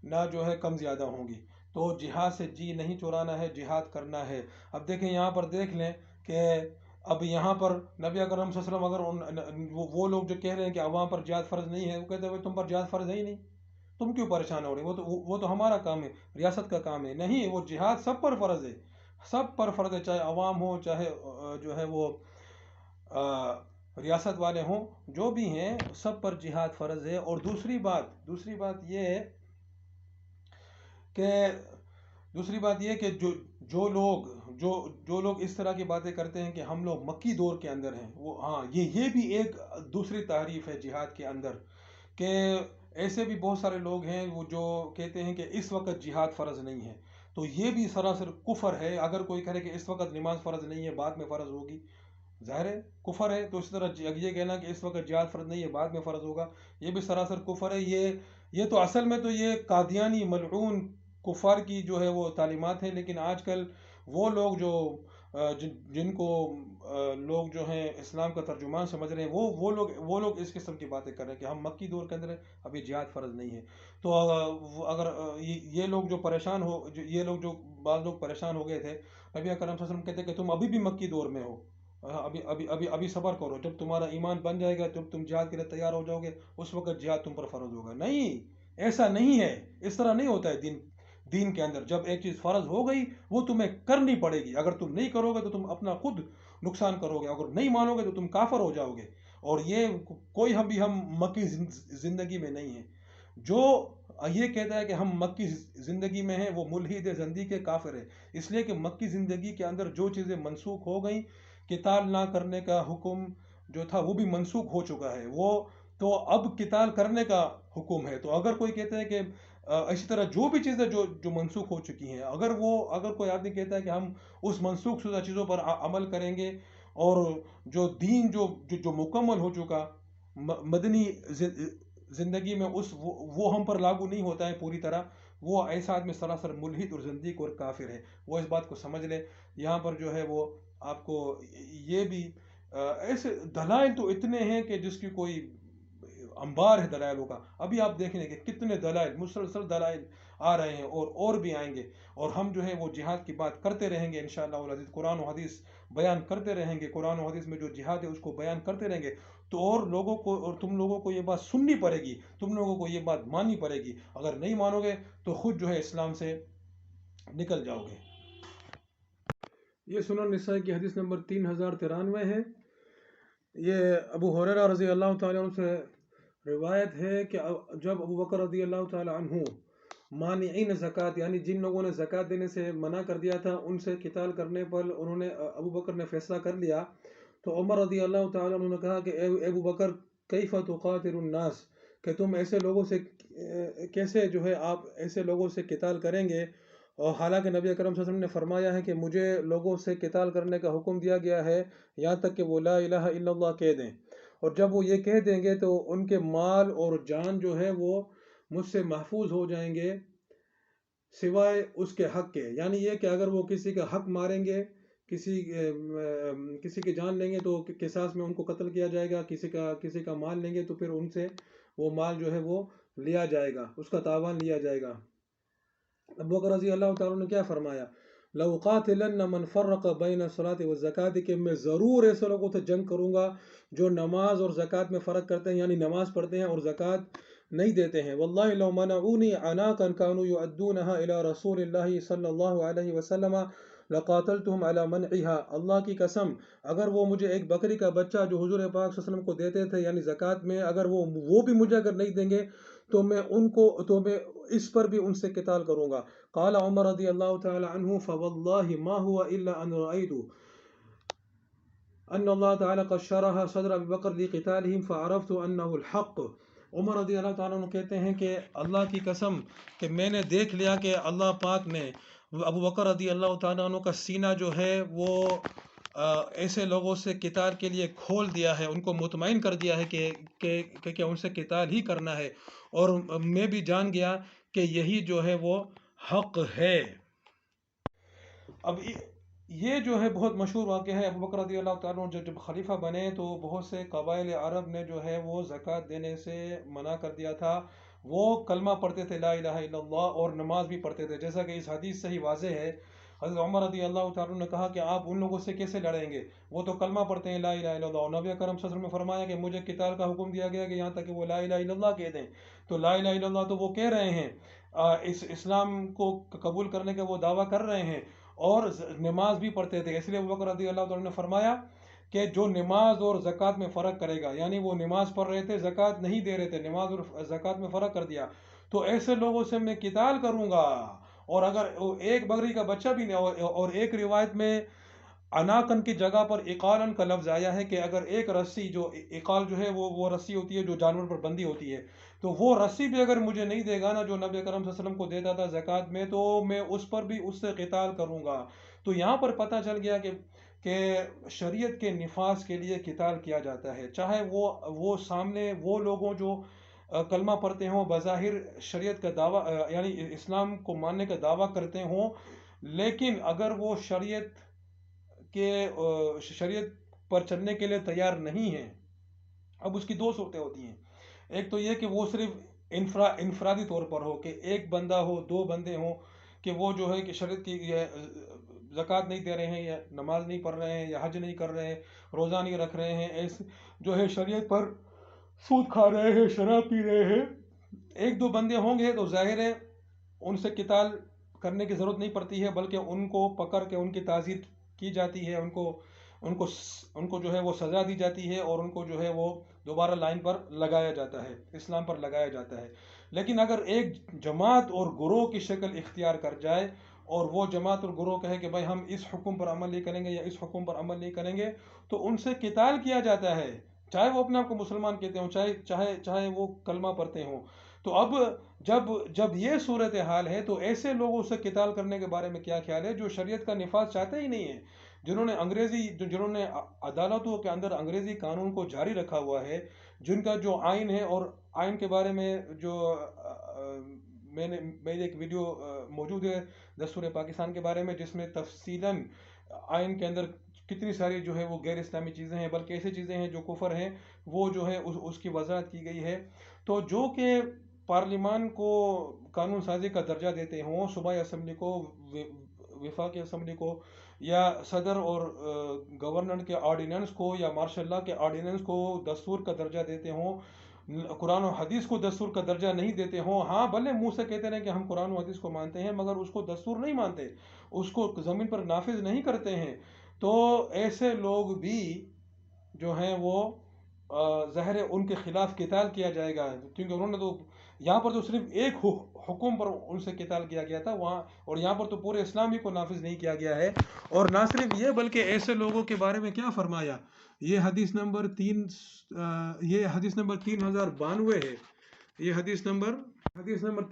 نہ جو ہے کم زیادہ ہوں گی۔ تو جہاد سے جی نہیں چرانا ہے، جہاد کرنا ہے۔ اب دیکھیں یہاں پر دیکھ لیں کہ اب یہاں پر نبی اکرم صلی اللہ علیہ وسلم اگر وہ لوگ جو کہہ رہے ہیں کہ عوام پر جہاد فرض نہیں ہے، وہ کہتے ہیں تم پر جہاد فرض ہے ہی نہیں، تم کیوں پریشان ہو رہے؟ وہ تو ہمارا کام ہے، ریاست کا کام ہے۔ نہیں، وہ جہاد سب پر فرض ہے، سب پر فرض ہے، چاہے عوام ہو، چاہے جو ہے وہ ریاست والے ہوں، جو بھی ہیں سب پر جہاد فرض ہے۔ اور دوسری بات یہ ہے کہ جو لوگ اس طرح کی باتیں کرتے ہیں کہ ہم لوگ مکی دور کے اندر ہیں، ہاں یہ بھی ایک دوسری تعریف ہے جہاد کے اندر، کہ ایسے بھی بہت سارے لوگ ہیں وہ جو کہتے ہیں کہ اس وقت جہاد فرض نہیں ہے، تو یہ بھی سراسر کفر ہے۔ اگر کوئی کہے کہ اس وقت نماز فرض نہیں ہے، بعد میں فرض ہوگی، ظاہر ہے کفر ہے۔ تو اس طرح یہ کہنا کہ اس وقت جہاد فرض نہیں ہے، بعد میں فرض ہوگا، یہ بھی سراسر کفر ہے۔ یہ تو اصل میں تو یہ قادیانی ملعون کفار کی جو ہے وہ تعلیمات ہیں، لیکن آج کل وہ لوگ جن کو لوگ جو ہیں اسلام کا ترجمان سمجھ رہے ہیں، وہ لوگ اس قسم کی باتیں کر رہے ہیں کہ ہم مکی دور کے اندر ہیں، ابھی جہاد فرض نہیں ہے۔ تو اگر یہ لوگ جو بعض لوگ پریشان ہو گئے تھے، نبی اکرم صلی اللہ علیہ وسلم کہتے کہ تم ابھی بھی مکی دور میں ہو، ابھی صبر کرو، جب تمہارا ایمان بن جائے گا، جب تم جہاد کے لیے تیار ہو جاؤ گے، اس وقت جہاد تم پر فرض ہوگا۔ نہیں، ایسا نہیں ہے، اس طرح نہیں ہوتا ہے دین کے اندر۔ جب ایک چیز فرض ہو گئی وہ تمہیں کرنی پڑے گی، اگر تم نہیں کرو گے تو تم اپنا خود نقصان کرو گے، اگر نہیں مانو گے تو تم کافر ہو جاؤ گے۔ اور یہ کوئی ہم مکی زندگی میں نہیں ہیں۔ جو یہ کہتا ہے کہ ہم مکی زندگی میں ہیں وہ ملحد زندیق کافر ہے، اس لیے کہ مکی زندگی کے اندر جو چیزیں منسوخ ہو گئیں، قتال نہ کرنے کا حکم جو تھا وہ بھی منسوخ ہو چکا ہے، وہ تو اب قتال کرنے کا حکم ہے۔ تو اگر کوئی کہتا ہے کہ اسی طرح جو بھی چیزیں جو منسوخ ہو چکی ہیں، اگر کوئی آدمی کہتا ہے کہ ہم اس منسوخ شدہ چیزوں پر عمل کریں گے، اور جو دین جو مکمل ہو چکا مدنی زندگی میں وہ ہم پر لاگو نہیں ہوتا ہے پوری طرح، وہ ایسا آدمی سراسر ملحد اور زندیق اور کافر ہے۔ وہ اس بات کو سمجھ لے۔ یہاں پر جو ہے وہ آپ کو یہ بھی ایسے دلائل تو اتنے ہیں کہ جس کی کوئی انبار ہے دلائلوں کا. ابھی آپ دیکھیں کہ کتنے دلائل، مسلسل دلائل آ رہے ہیں اور بھی آئیں گے. اور ہم جو ہے وہ جہاد کی بات کرتے رہیں گے انشاءاللہ العزیز. قرآن و حدیث بیان کرتے رہیں گے، قرآن و حدیث میں جو جہاد ہے اس کو بیان کرتے رہیں گے. تو اور لوگوں کو، اور تم لوگوں کو یہ بات سننی پڑے گی، تم لوگوں کو یہ بات ماننی پڑے گی. اگر نہیں مانو گے تو خود جو ہے اسلام سے نکل جاؤ گے. یہ سنن نسائی کی حدیث نمبر 3093 ہے. یہ ابو ہریرہ رضی اللہ تعالیٰ عنہ سے روایت ہے کہ جب ابو بکر رضی اللہ تعالیٰ عنہ مانعین زکوٰۃ، یعنی جن لوگوں نے زکوٰۃ دینے سے منع کر دیا تھا، ان سے قتال کرنے پر انہوں نے، ابو بکر نے فیصلہ کر لیا. تو عمر رضی اللہ تعالیٰ عنہ نے کہا کہ اے ابو بکر، کیف تقاتل الناس، کہ تم ایسے لوگوں سے کیسے جو ہے آپ ایسے لوگوں سے قتال کریں گے. اور حالانکہ نبی اکرم صلی اللہ علیہ وسلم نے فرمایا ہے کہ مجھے لوگوں سے قتال کرنے کا حکم دیا گیا ہے یہاں تک کہ وہ لا الہ الا اللہ کہہ دیں. اور جب وہ یہ کہہ دیں گے تو ان کے مال اور جان جو ہے وہ مجھ سے محفوظ ہو جائیں گے سوائے اس کے حق کے. یعنی یہ کہ اگر وہ کسی کا حق ماریں گے، کسی کی جان لیں گے تو قصاص میں ان کو قتل کیا جائے گا. کسی کا مال لیں گے تو پھر ان سے وہ مال جو ہے وہ لیا جائے گا، اس کا تاوان لیا جائے گا. ابو بکر رضی اللہ تعالیٰ نے کیا فرمایا؟ لَأُقَاتِلَنَّ مَنْ فَرَّقَ بَيْنَ الصَّلَاةِ وَالزَّكَاةِ، کہ میں ضرور ایسے لوگوں سے جنگ کروں گا جو نماز اور زکوٰۃ میں فرق کرتے ہیں، یعنی نماز پڑھتے ہیں اور زکوٰۃ نہیں دیتے ہیں. وَاللَّهِ لَوْ مَنَعُونِي عَنَاقًا كَانُوا يُؤَدُّونَهَا إِلَى رَسُولِ اللَّهِ صلی اللہ علیہ وسلم لَقَاتَلْتُهُمْ عَلَى مَنْعِهَا. اللہ کی قسم، اگر وہ مجھے ایک بکری کا بچہ جو حضور پاک صلی اللہ علیہ وسلم کو دیتے تھے یعنی زکوٰۃ میں، اگر وہ بھی مجھے اگر نہیں دیں گے تو میں اس پر بھی ان سے قتال کروں گا. قال عمر رضی اللہ تعالی عنہ فواللہ ما هو الا ان رأيت ان اللہ تعالی قد شرح صدر ابی بکر لقتالهم فعرفت انه الحق. عمر رضی اللہ تعالیٰ عنہ کہتے ہیں کہ اللہ کی قسم کہ میں نے دیکھ لیا کہ اللہ پاک نے ابو بکر رضی اللہ تعالیٰ عنہ کا سینہ جو ہے وہ ایسے لوگوں سے قتال کے لیے کھول دیا ہے، ان کو مطمئن کر دیا ہے کہ ان سے قتال ہی کرنا ہے. اور میں بھی جان گیا کہ یہی جو ہے وہ حق ہے. اب یہ جو ہے بہت مشہور واقعہ ہے. ابو بکر رضی اللہ تعالیٰ عنہ جب خلیفہ بنے تو بہت سے قبائل عرب نے جو ہے وہ زکوٰۃ دینے سے منع کر دیا تھا. وہ کلمہ پڑھتے تھے لا الہ الا اللہ اور نماز بھی پڑھتے تھے، جیسا کہ اس حدیث سے ہی واضح ہے. حضرت عمر رضی اللہ تعالیٰ عنہ نے کہا کہ آپ ان لوگوں سے کیسے لڑیں گے، وہ تو کلمہ پڑھتے ہیں لا الہ الا اللہ. اور نبی اکرم صلی اللہ علیہ وسلم نے فرمایا کہ مجھے قتال کا حکم دیا گیا کہ یہاں تک کہ وہ لا الہ الا اللہ کہہ دیں. تو لا الہ الا اللہ تو وہ کہہ رہے ہیں، اس اسلام کو قبول کرنے کا وہ دعویٰ کر رہے ہیں اور نماز بھی پڑھتے تھے. اس لیے ابو بکر رضی اللہ تعالیٰ نے فرمایا کہ جو نماز اور زکوٰۃ میں فرق کرے گا، یعنی وہ نماز پڑھ رہے تھے زکوٰۃ نہیں دے رہے تھے، نماز اور زکوٰۃ میں فرق کر دیا، تو ایسے لوگوں سے میں قتال کروں گا. اور اگر ایک بکری کا بچہ بھی نہیں، اور ایک روایت میں اناکن کی جگہ پر اقالن کا لفظ آیا ہے کہ اگر ایک رسی، جو اقال جو ہے وہ رسی ہوتی ہے جو جانور پر بندھی ہوتی ہے، تو وہ رسی بھی اگر مجھے نہیں دے گا نا جو نبی کرم صلی اللہ علیہ وسلم کو دیتا تھا زکوٰۃ میں، تو میں اس پر بھی اس سے قتال کروں گا. تو یہاں پر پتہ چل گیا کہ شریعت کے نفاذ کے لیے قتال کیا جاتا ہے، چاہے وہ سامنے وہ لوگوں جو کلمہ پڑھتے ہوں، بظاہر شریعت کا دعویٰ یعنی اسلام کو ماننے کا دعویٰ کرتے ہوں، لیکن اگر وہ شریعت پر چلنے کے لیے تیار نہیں ہیں. اب اس کی دو صورتیں ہوتی ہیں. ایک تو یہ کہ وہ صرف انفرادی طور پر ہو، کہ ایک بندہ ہو، دو بندے ہوں، کہ وہ جو ہے کہ شریعت کی زکوٰۃ نہیں دے رہے ہیں، یا نماز نہیں پڑھ رہے ہیں، یا حج نہیں کر رہے ہیں، روزہ نہیں رکھ رہے ہیں، ایسے جو ہے شریعت پر سود کھا رہے ہیں، شراب پی رہے ہیں. ایک دو بندے ہوں گے تو ظاہر ہے ان سے قتال کرنے کی ضرورت نہیں پڑتی ہے، بلکہ ان کو پکڑ کے ان کی تعزیر کی جاتی ہے، ان کو جو ہے وہ سزا دی جاتی ہے، اور ان کو جو ہے وہ دوبارہ لائن پر لگایا جاتا ہے، اسلام پر لگایا جاتا ہے. لیکن اگر ایک جماعت اور گروہ کی شکل اختیار کر جائے اور وہ جماعت اور گروہ کہے کہ بھائی ہم اس حکم پر عمل نہیں کریں گے یا اس حکم پر عمل نہیں کریں گے، تو ان سے قتال کیا جاتا ہے، چاہے وہ اپنے آپ کو مسلمان کہتے ہوں، چاہے وہ کلمہ پڑھتے ہوں. تو اب جب یہ صورتحال ہے تو ایسے لوگوں سے قتال کرنے کے بارے میں کیا خیال ہے جو شریعت کا نفاذ چاہتے ہی نہیں ہیں، جنہوں نے عدالتوں کے اندر انگریزی قانون کو جاری رکھا ہوا ہے، جن کا جو آئین ہے، اور آئین کے بارے میں جو میری ایک ویڈیو موجود ہے دستور پاکستان کے بارے میں، جس میں تفصیلاً آئین کے اندر کتنی ساری جو ہے وہ غیر اسلامی چیزیں ہیں، بلکہ ایسی چیزیں ہیں جو کفر ہیں، وہ جو ہے اس کی وضاحت کی گئی ہے۔ تو جو کہ پارلیمان کو قانون سازی کا درجہ دیتے ہوں، صوبائی اسمبلی کو، وفاقی اسمبلی کو، یا صدر اور گورنر کے آرڈیننس کو، یا مارشل لاء کے آرڈیننس کو دستور کا درجہ دیتے ہوں، قرآن و حدیث کو دستور کا درجہ نہیں دیتے ہوں، ہاں بھلے منہ سے کہتے ہیں کہ ہم قرآن و حدیث کو مانتے ہیں، مگر اس کو دستور نہیں مانتے، اس کو زمین پر نافذ نہیں کرتے ہیں، تو ایسے لوگ بھی جو ہیں وہ ظاہر ہے ان کے خلاف قتال کیا جائے گا، کیونکہ انہوں نے تو یہاں پر تو صرف ایک حکم پر ان سے قتال کیا گیا تھا وہاں، اور یہاں پر تو پورے اسلام ہی کو نافذ نہیں کیا گیا ہے۔ اور نہ صرف یہ بلکہ ایسے لوگوں کے بارے میں کیا فرمایا، یہ حدیث نمبر 3092 ہے، یہ حدیث نمبر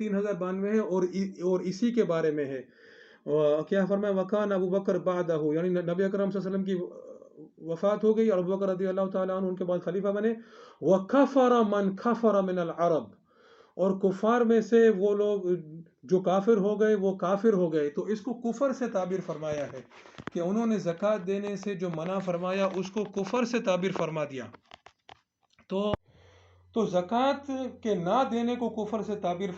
3092 ہے، اور اسی کے بارے میں ہے، کیا فرمایا، وکان ابو بکر بعدہ، یعنی نبی اکرم صلی اللہ علیہ وسلم کی وفات ہو گئی اور ابو بکر رضی اللہ تعالیٰ عنہ ان کے بعد خلیفہ بنے، وَكَفَرَ مَنْ كَفَرَ مِنَ الْعَرَبِ، اور کفار میں سے وہ لوگ جو کافر ہو گئے وہ کافر ہو گئے، تو اس کو کفر سے تعبیر فرمایا ہے کہ انہوں نے زکوٰۃ دینے سے جو منع فرمایا اس کو کفر سے تعبیر فرما دیا۔ تو زکوٰۃ کے نہ دینے کو کفر سے تعبیر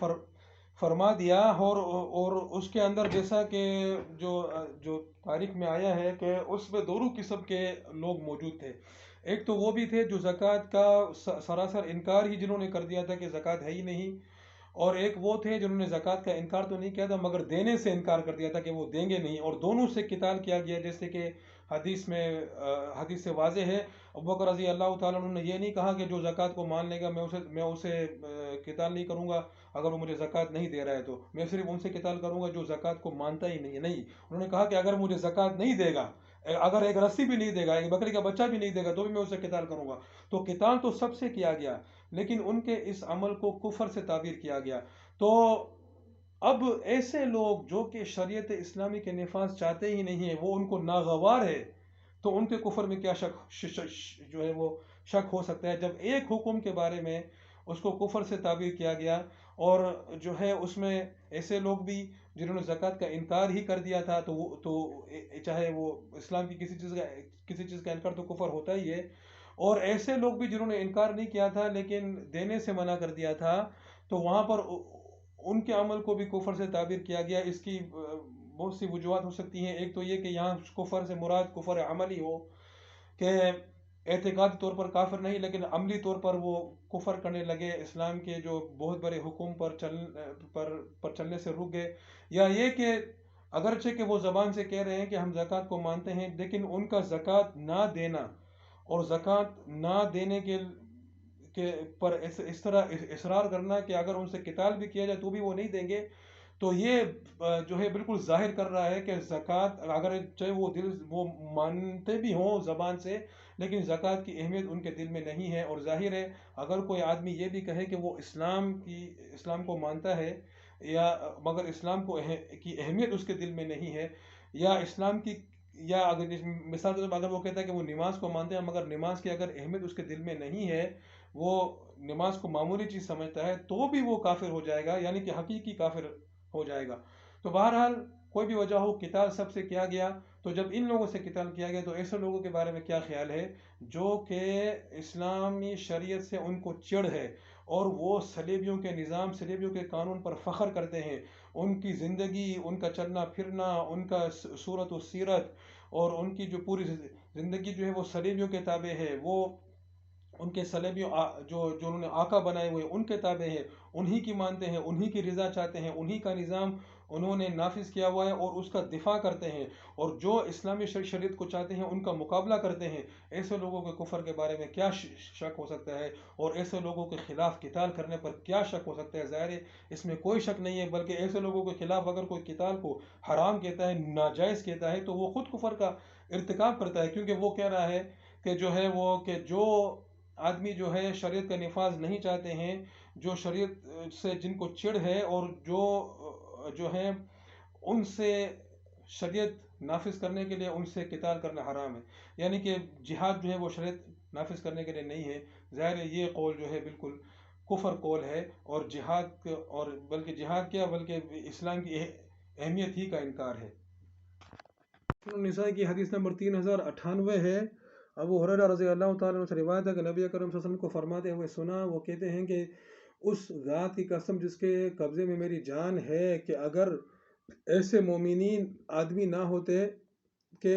فرما دیا، اور اس کے اندر جیسا کہ جو تاریخ میں آیا ہے کہ اس میں دونوں قسم کے لوگ موجود تھے، ایک تو وہ بھی تھے جو زکوٰۃ کا سراسر انکار ہی جنہوں نے کر دیا تھا کہ زکوٰۃ ہے ہی نہیں، اور ایک وہ تھے جنہوں نے زکوٰۃ کا انکار تو نہیں کیا تھا مگر دینے سے انکار کر دیا تھا کہ وہ دیں گے نہیں، اور دونوں سے قتال کیا گیا، جیسے کہ حدیث سے واضح ہے۔ ابوبکر رضی اللہ تعالیٰ عنہ نے یہ نہیں کہا کہ جو زکوٰۃ کو مان لے گا میں اسے قتال نہیں کروں گا، اگر وہ مجھے زکوٰۃ نہیں دے رہا ہے تو میں صرف ان سے قتال کروں گا جو زکوٰۃ کو مانتا ہی نہیں ہے، نہیں، انہوں نے کہا کہ اگر مجھے زکوٰۃ نہیں دے گا، اگر ایک رسی بھی نہیں دے گا، ایک بکری کا بچہ بھی نہیں دے گا، تو بھی میں اسے قتال کروں گا۔ تو قتال تو سب سے کیا گیا، لیکن ان کے اس عمل کو کفر سے تعبیر کیا گیا۔ تو اب ایسے لوگ جو کہ شریعت اسلامی کے نفاذ چاہتے ہی نہیں ہیں، وہ ان کو ناگوار ہے، تو ان کے کفر میں کیا جو ہے وہ شک ہو سکتا ہے، جب ایک حکم کے بارے میں اس کو کفر سے تعبیر کیا گیا، اور جو ہے اس میں ایسے لوگ بھی جنہوں نے زکوٰۃ کا انکار ہی کر دیا تھا، تو چاہے وہ اسلام کی کسی چیز کا انکار تو کفر ہوتا ہی ہے، اور ایسے لوگ بھی جنہوں نے انکار نہیں کیا تھا لیکن دینے سے منع کر دیا تھا، تو وہاں پر ان کے عمل کو بھی کفر سے تعبیر کیا گیا۔ اس کی بہت سی وجوہات ہو سکتی ہیں، ایک تو یہ کہ یہاں کفر سے مراد کفر عملی ہو، کہ اعتقادی طور پر کافر نہیں لیکن عملی طور پر وہ کفر کرنے لگے، اسلام کے جو بہت بڑے حکم پر چلنے سے رک گئے، یا یہ کہ اگرچہ کہ وہ زبان سے کہہ رہے ہیں کہ ہم زکوٰۃ کو مانتے ہیں، لیکن ان کا زکوٰۃ نہ دینا اور زکوٰۃ نہ دینے کے پر اس طرح اصرار کرنا کہ اگر ان سے قتال بھی کیا جائے تو بھی وہ نہیں دیں گے، تو یہ جو ہے بالکل ظاہر کر رہا ہے کہ زکوٰۃ اگر چاہے وہ مانتے بھی ہوں زبان سے، لیکن زکوٰۃ کی اہمیت ان کے دل میں نہیں ہے۔ اور ظاہر ہے اگر کوئی آدمی یہ بھی کہے کہ وہ اسلام کو مانتا ہے، مگر اسلام کی اہمیت اس کے دل میں نہیں ہے، یا اسلام کی، یا اگر مثال کے طور پر اگر وہ کہتا ہے کہ وہ نماز کو مانتے ہیں مگر نماز کی اگر اہمیت اس کے دل میں نہیں ہے، وہ نماز کو معمولی چیز سمجھتا ہے، تو بھی وہ کافر ہو جائے گا، یعنی کہ حقیقی کافر ہو جائے گا۔ تو بہرحال کوئی بھی وجہ ہو، قتال سب سے کیا گیا، تو جب ان لوگوں سے قتال کیا گیا تو ایسے لوگوں کے بارے میں کیا خیال ہے جو کہ اسلامی شریعت سے ان کو چڑ ہے، اور وہ صلیبیوں کے نظام، صلیبیوں کے قانون پر فخر کرتے ہیں، ان کی زندگی، ان کا چلنا پھرنا، ان کا صورت و سیرت، اور ان کی جو پوری زندگی جو ہے وہ صلیبیوں کے تابع ہے، وہ ان کے صلیبیوں جو انہوں نے آقا بنائے ہوئے ان کے تابع ہیں، انہی کی مانتے ہیں، انہی کی رضا چاہتے ہیں، انہی کا نظام انہوں نے نافذ کیا ہوا ہے اور اس کا دفاع کرتے ہیں، اور جو اسلامی شریعت کو چاہتے ہیں ان کا مقابلہ کرتے ہیں۔ ایسے لوگوں کے کفر کے بارے میں کیا شک ہو سکتا ہے، اور ایسے لوگوں کے خلاف قتال کرنے پر کیا شک ہو سکتا ہے؟ ظاہر ہے اس میں کوئی شک نہیں ہے، بلکہ ایسے لوگوں کے خلاف اگر کوئی قتال کو حرام کہتا ہے، ناجائز کہتا ہے، تو وہ خود کفر کا ارتکاب کرتا ہے، کیونکہ وہ کہہ رہا ہے کہ جو آدمی جو ہے شریعت کا نفاذ نہیں چاہتے ہیں، جو شریعت سے جن کو چڑ ہے، اور جو ہیں ان سے شریعت نافذ کرنے کے لیے ان سے قتال کرنا حرام ہے، یعنی کہ جہاد جو ہے وہ شریعت نافذ کرنے کے لیے نہیں ہے۔ ظاہر ہے یہ قول جو ہے بالکل کفر قول ہے، اور بلکہ جہاد کیا بلکہ اسلام کی اہمیت ہی کا انکار ہے۔ نسائی کی حدیث نمبر 3098 ہے۔ ابو ہریرہ رضی اللہ تعالیٰ عنہ سے روایت ہے کہ نبی اکرم صلی اللہ علیہ وسلم کو فرماتے ہوئے سنا، وہ کہتے ہیں کہ اس ذات کی قسم جس کے قبضے میں میری جان ہے کہ اگر ایسے مومنین آدمی نہ ہوتے کہ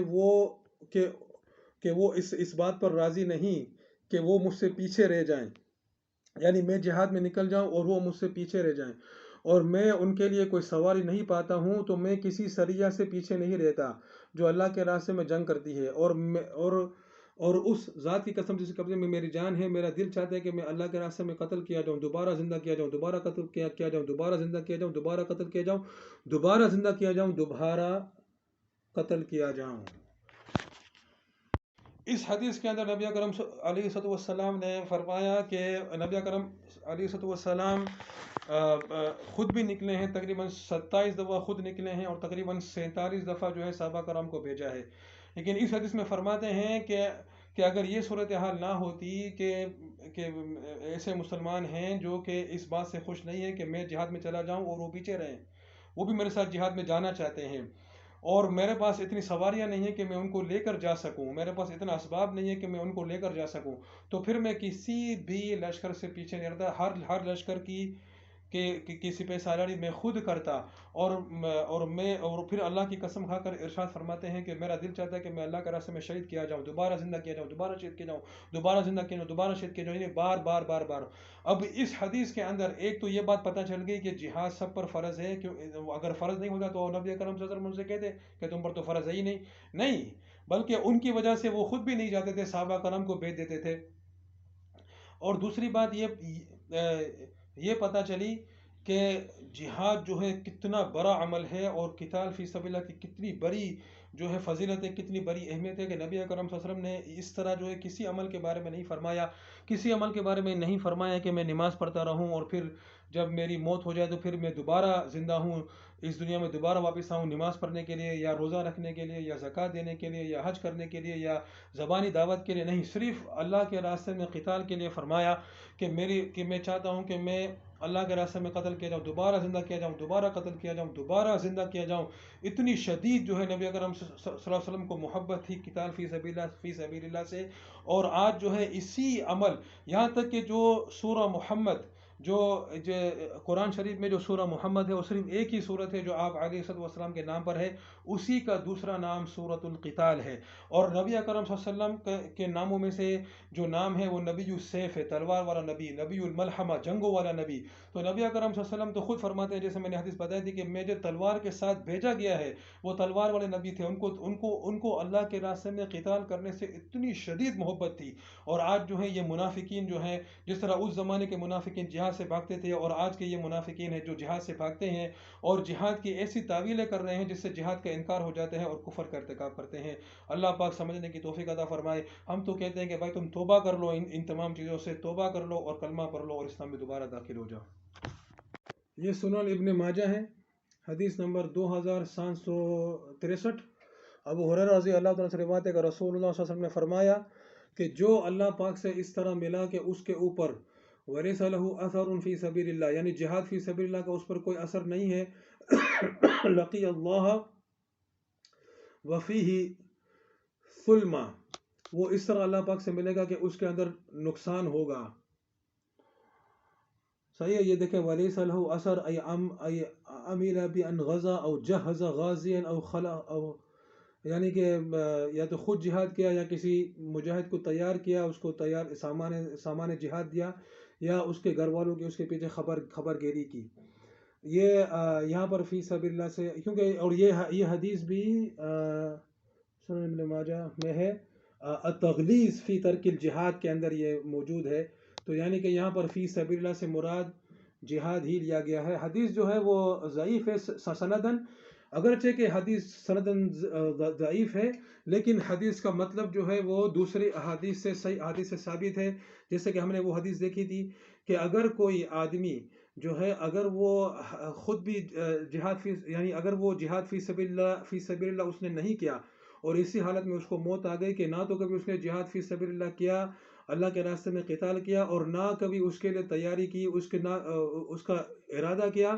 وہ اس بات پر راضی نہیں کہ وہ مجھ سے پیچھے رہ جائیں، یعنی میں جہاد میں نکل جاؤں اور وہ مجھ سے پیچھے رہ جائیں، اور میں ان کے لیے کوئی سواری نہیں پاتا ہوں، تو میں کسی سریہ سے پیچھے نہیں رہتا جو اللہ کے راستے میں جنگ کرتی ہے، اور اس ذات کی قسم جس کے قبضے میں میری جان ہے، میرا دل چاہتا ہے کہ میں اللہ کے راستے میں قتل کیا جاؤں، دوبارہ زندہ کیا جاؤں، دوبارہ قتل کیا جاؤں، دوبارہ زندہ کیا جاؤں، دوبارہ قتل کیا جاؤں، دوبارہ زندہ کیا جاؤں، دوبارہ قتل کیا جاؤں۔ اس حدیث کے اندر نبی اکرم علیہ السلام نے فرمایا کہ نبی اکرم علیہ السلام خود بھی نکلے ہیں، تقریباً 27 دفعہ خود نکلے ہیں، اور تقریباً 47 دفعہ جو ہے صحابہ کرام کو بھیجا ہے۔ لیکن اس حدیث میں فرماتے ہیں کہ اگر یہ صورتحال نہ ہوتی کہ ایسے مسلمان ہیں جو کہ اس بات سے خوش نہیں ہیں کہ میں جہاد میں چلا جاؤں اور وہ پیچھے رہیں، وہ بھی میرے ساتھ جہاد میں جانا چاہتے ہیں، اور میرے پاس اتنی سواریاں نہیں ہیں کہ میں ان کو لے کر جا سکوں، میرے پاس اتنا اسباب نہیں ہے کہ میں ان کو لے کر جا سکوں، تو پھر میں کسی بھی لشکر سے پیچھے نہیں رہتا، ہر لشکر کی سپہ سالاری میں خود کرتا، اور پھر اللہ کی قسم کھا کر ارشاد فرماتے ہیں کہ میرا دل چاہتا ہے کہ میں اللہ کے راستے میں شہید کیا جاؤں، دوبارہ زندہ کیا جاؤں، دوبارہ شہید کیا جاؤں، دوبارہ زندہ کیا جاؤں، دوبارہ شہید کیا جاؤں، یعنی بار بار بار بار۔ اب اس حدیث کے اندر ایک تو یہ بات پتہ چل گئی کہ جہاد سب پر فرض ہے، کہ اگر فرض نہیں ہوتا تو نبی اکرم صلی اللہ علیہ وسلم ان سے کہتے کہ تم پر تو فرض ہے ہی نہیں، بلکہ ان کی وجہ سے وہ خود بھی نہیں جاتے تھے، صحابہ کرام کو بھیج دیتے تھے۔ اور دوسری بات یہ پتہ چلی کہ جہاد جو ہے کتنا بڑا عمل ہے، اور قتال فی سبیل اللہ کی کتنی بڑی جو ہے فضیلت ہے، کتنی بڑی اہمیت ہے، کہ نبی اکرم صلی اللہ علیہ وسلم نے اس طرح جو ہے کسی عمل کے بارے میں نہیں فرمایا، کسی عمل کے بارے میں نہیں فرمایا کہ میں نماز پڑھتا رہوں اور پھر جب میری موت ہو جائے تو پھر میں دوبارہ زندہ ہوں، اس دنیا میں دوبارہ واپس آؤں نماز پڑھنے کے لیے، یا روزہ رکھنے کے لیے، یا زکوٰۃ دینے کے لیے، یا حج کرنے کے لیے، یا زبانی دعوت کے لیے نہیں، صرف اللہ کے راستے میں قتال کے لیے فرمایا کہ میں چاہتا ہوں کہ میں اللہ کے راستے میں قتل کیا جاؤں، دوبارہ زندہ کیا جاؤں، دوبارہ قتل کیا جاؤں، دوبارہ زندہ کیا جاؤں۔ اتنی شدید جو ہے نبی اکرم صلی اللہ علیہ وسلم کو محبت تھی قتال فی سبیل اللہ سے، اور آج جو ہے اسی عمل، یہاں تک کہ جو سورہ محمد جو قرآن شریف میں جو سورہ محمد ہے وہ صرف ایک ہی صورت ہے جو آپ علیہ السلام کے نام پر ہے، اسی کا دوسرا نام سورۃ القتال ہے، اور نبی اکرم صلی اللہ علیہ وسلم کے ناموں میں سے جو نام ہے وہ نبی السیف ہے، تلوار والا نبی، نبی الملحمہ، جنگوں والا نبی۔ تو نبی اکرم صلی اللہ علیہ وسلم تو خود فرماتے ہیں، جیسے میں نے حدیث بتائی تھی، کہ میں جو تلوار کے ساتھ بھیجا گیا ہے وہ تلوار والے نبی تھے، ان کو اللہ کے راستے میں قتال کرنے سے اتنی شدید محبت تھی۔ اور آج جو ہے یہ منافقین جو ہیں، جس طرح اس زمانے کے منافقین جہاد سے بھاگتے تھے، اور آج کے یہ منافقین ہیں جو جہاد سے بھاگتے ہیں اور جہاد کی ایسی تعویلیں کر رہے ہیں جس سے جہاد کا انکار ہو جاتے ہیں اور کفر کا ارتکاب کرتے ہیں۔ اللہ پاک سمجھنے کی توفیق عطا فرمائے۔ ہم تو کہتے ہیں کہ بھائی تم توبہ کر لو، ان تمام چیزوں سے توبہ کر لو اور کلمہ پڑھ لو اور اسلام میں دوبارہ داخل ہو جاؤ۔ یہ سنن ابن ماجہ ہے، حدیث نمبر 2763۔ ابو ہریرہ رضی اللہ تعالیٰ سے روایت ہے کہ رسول اللہ صلی اللہ علیہ وسلم نے فرمایا کہ جو اللہ پاک سے اس طرح ملا کہ اس کے اوپر وَلَيْسَ لَهُ أَثَرٌ فِي سَبِيلِ اللَّهِ، یعنی جہاد فی سبیل اللہ کا اس پر کوئی اثر نہیں ہے، لَقِيَ اللَّهَ وَفِيهِ ثُلْمًا، وہ اس طرح اللہ پاک سے ملے گا کہ اس کے اندر نقصان ہوگا۔ صحیح ہے، یہ دیکھیں، وَلَيْسَ لَهُ أَثَرٌ أَيْ عَمِلَ بِأَنْ غَزَا أَوْ جَهَّزَ غَازِيًا أَوْ خَلَعَ، یعنی کہ یا تو خود جہاد کیا یا کسی مجاہد کو تیار کیا، اس کو تیار سامان جہاد دیا، یا اس کے گھر والوں کی اس کے پیچھے خبر گیری کی۔ یہ یہاں پر فی سبیل اللہ سے، کیونکہ اور یہ حدیث بھی سنن ابن ماجہ میں ہے، التغلیظ فی ترک الجہاد کے اندر یہ موجود ہے، تو یعنی کہ یہاں پر فی سبیل اللہ سے مراد جہاد ہی لیا گیا ہے۔ حدیث جو ہے وہ ضعیف ہے سندن، اگرچہ کہ حدیث سندن ضعیف ہے، لیکن حدیث کا مطلب جو ہے وہ دوسری احادیث سے صحیح احادیث سے ثابت ہے، جیسے کہ ہم نے وہ حدیث دیکھی تھی کہ اگر کوئی آدمی جو ہے، اگر وہ خود بھی یعنی اگر وہ جہاد فی سبیل اللہ اس نے نہیں کیا، اور اسی حالت میں اس کو موت آ گئی کہ نہ تو کبھی اس نے جہاد فی سبیل اللہ کیا، اللہ کے راستے میں قتال کیا، اور نہ کبھی اس کے لیے تیاری کی، نہ اس کا ارادہ کیا،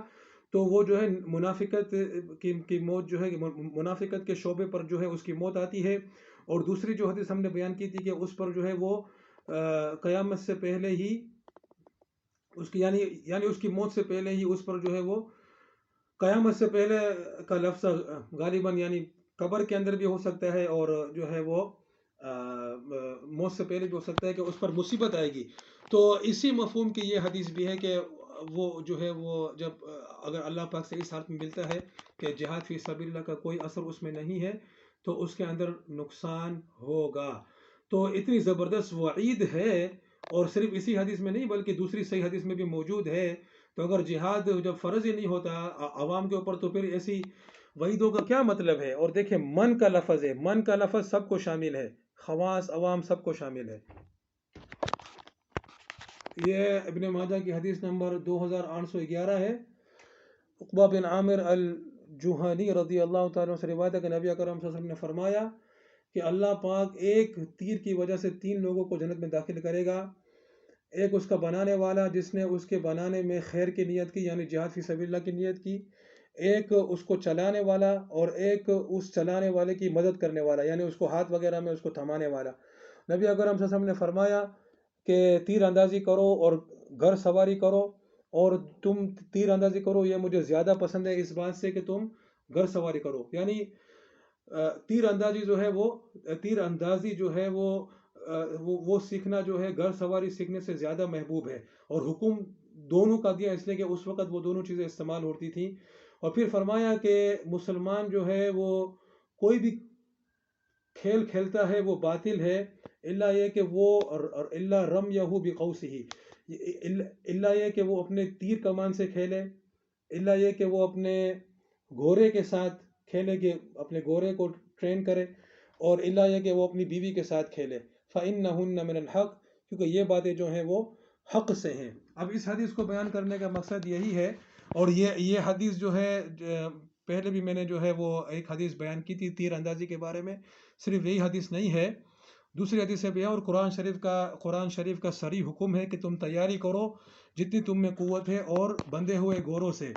تو وہ جو ہے منافقت کی موت جو ہے منافقت کے شعبے پر جو ہے اس کی موت آتی ہے. اور دوسری جو حدیث ہم نے بیان کی تھی کہ اس پر جو ہے وہ قیامت سے پہلے ہی اس کی یعنی اس کی موت سے پہلے ہی اس پر جو ہے وہ قیامت سے پہلے کا لفظ غالباً یعنی قبر کے اندر بھی ہو سکتا ہے اور جو ہے وہ موت سے پہلے بھی ہو سکتا ہے کہ اس پر مصیبت آئے گی. تو اسی مفہوم کی یہ حدیث بھی ہے کہ وہ جو ہے وہ جب اگر اللہ پاک سے اس حالت میں ملتا ہے کہ جہاد فی سبیل اللہ کا کوئی اثر اس میں نہیں ہے تو اس کے اندر نقصان ہوگا. تو اتنی زبردست وعید ہے اور صرف اسی حدیث میں نہیں بلکہ دوسری صحیح حدیث میں بھی موجود ہے. تو اگر جہاد جب فرض ہی نہیں ہوتا عوام کے اوپر تو پھر ایسی وعیدوں کا کیا مطلب ہے. اور دیکھیں من کا لفظ ہے, من کا لفظ سب کو شامل ہے, خواص عوام سب کو شامل ہے. یہ ابن ماجہ کی حدیث نمبر 2811 ہے. عقبہ بن عامر الجوہنی رضی اللہ تعالیٰ سے روایت ہے کہ نبی اکرم صلی اللہ علیہ وسلم نے فرمایا کہ اللہ پاک ایک تیر کی وجہ سے 3 لوگوں کو جنت میں داخل کرے گا. ایک اس کا بنانے والا جس نے اس کے بنانے میں خیر کی نیت کی یعنی جہاد فی سبیل اللہ کی نیت کی, ایک اس کو چلانے والا اور ایک اس چلانے والے کی مدد کرنے والا یعنی اس کو ہاتھ وغیرہ میں اس کو تھمانے والا. نبی اکرم صلی اللہ علیہ وسلم نے فرمایا کہ تیر اندازی کرو اور گھر سواری کرو, اور تم تیر اندازی کرو یہ مجھے زیادہ پسند ہے اس بات سے کہ تم گھر سواری کرو. یعنی تیر اندازی جو ہے وہ سیکھنا جو ہے گھر سواری سیکھنے سے زیادہ محبوب ہے. اور حکم دونوں کا دیا اس لیے کہ اس وقت وہ دونوں چیزیں استعمال ہوتی تھیں. اور پھر فرمایا کہ مسلمان جو ہے وہ کوئی بھی کھیل کھیلتا ہے وہ باطل ہے الا یہ کہ وہ الا رمیہ بقوسہ, الا یہ کہ وہ اپنے تیر کمان سے کھیلے, الا یہ کہ وہ اپنے گھوڑے کے ساتھ کھیلے کہ اپنے گھوڑے کو ٹرین کرے, اور الا یہ کہ وہ اپنی بیوی کے ساتھ کھیلے. فإنہن من الحق, کیونکہ یہ باتیں جو ہیں وہ حق سے ہیں. اب اس حدیث کو بیان کرنے کا مقصد یہی ہے, اور یہ حدیث جو ہے پہلے بھی میں نے جو ہے وہ ایک حدیث بیان کی تھی تیر اندازی کے بارے میں, صرف یہی حدیث نہیں ہے, دوسری حدیث سے بھی ہے. اور قرآن شریف کا صریح حکم ہے کہ تم تیاری کرو جتنی تم میں قوت ہے اور بندھے ہوئے گھوڑوں سے.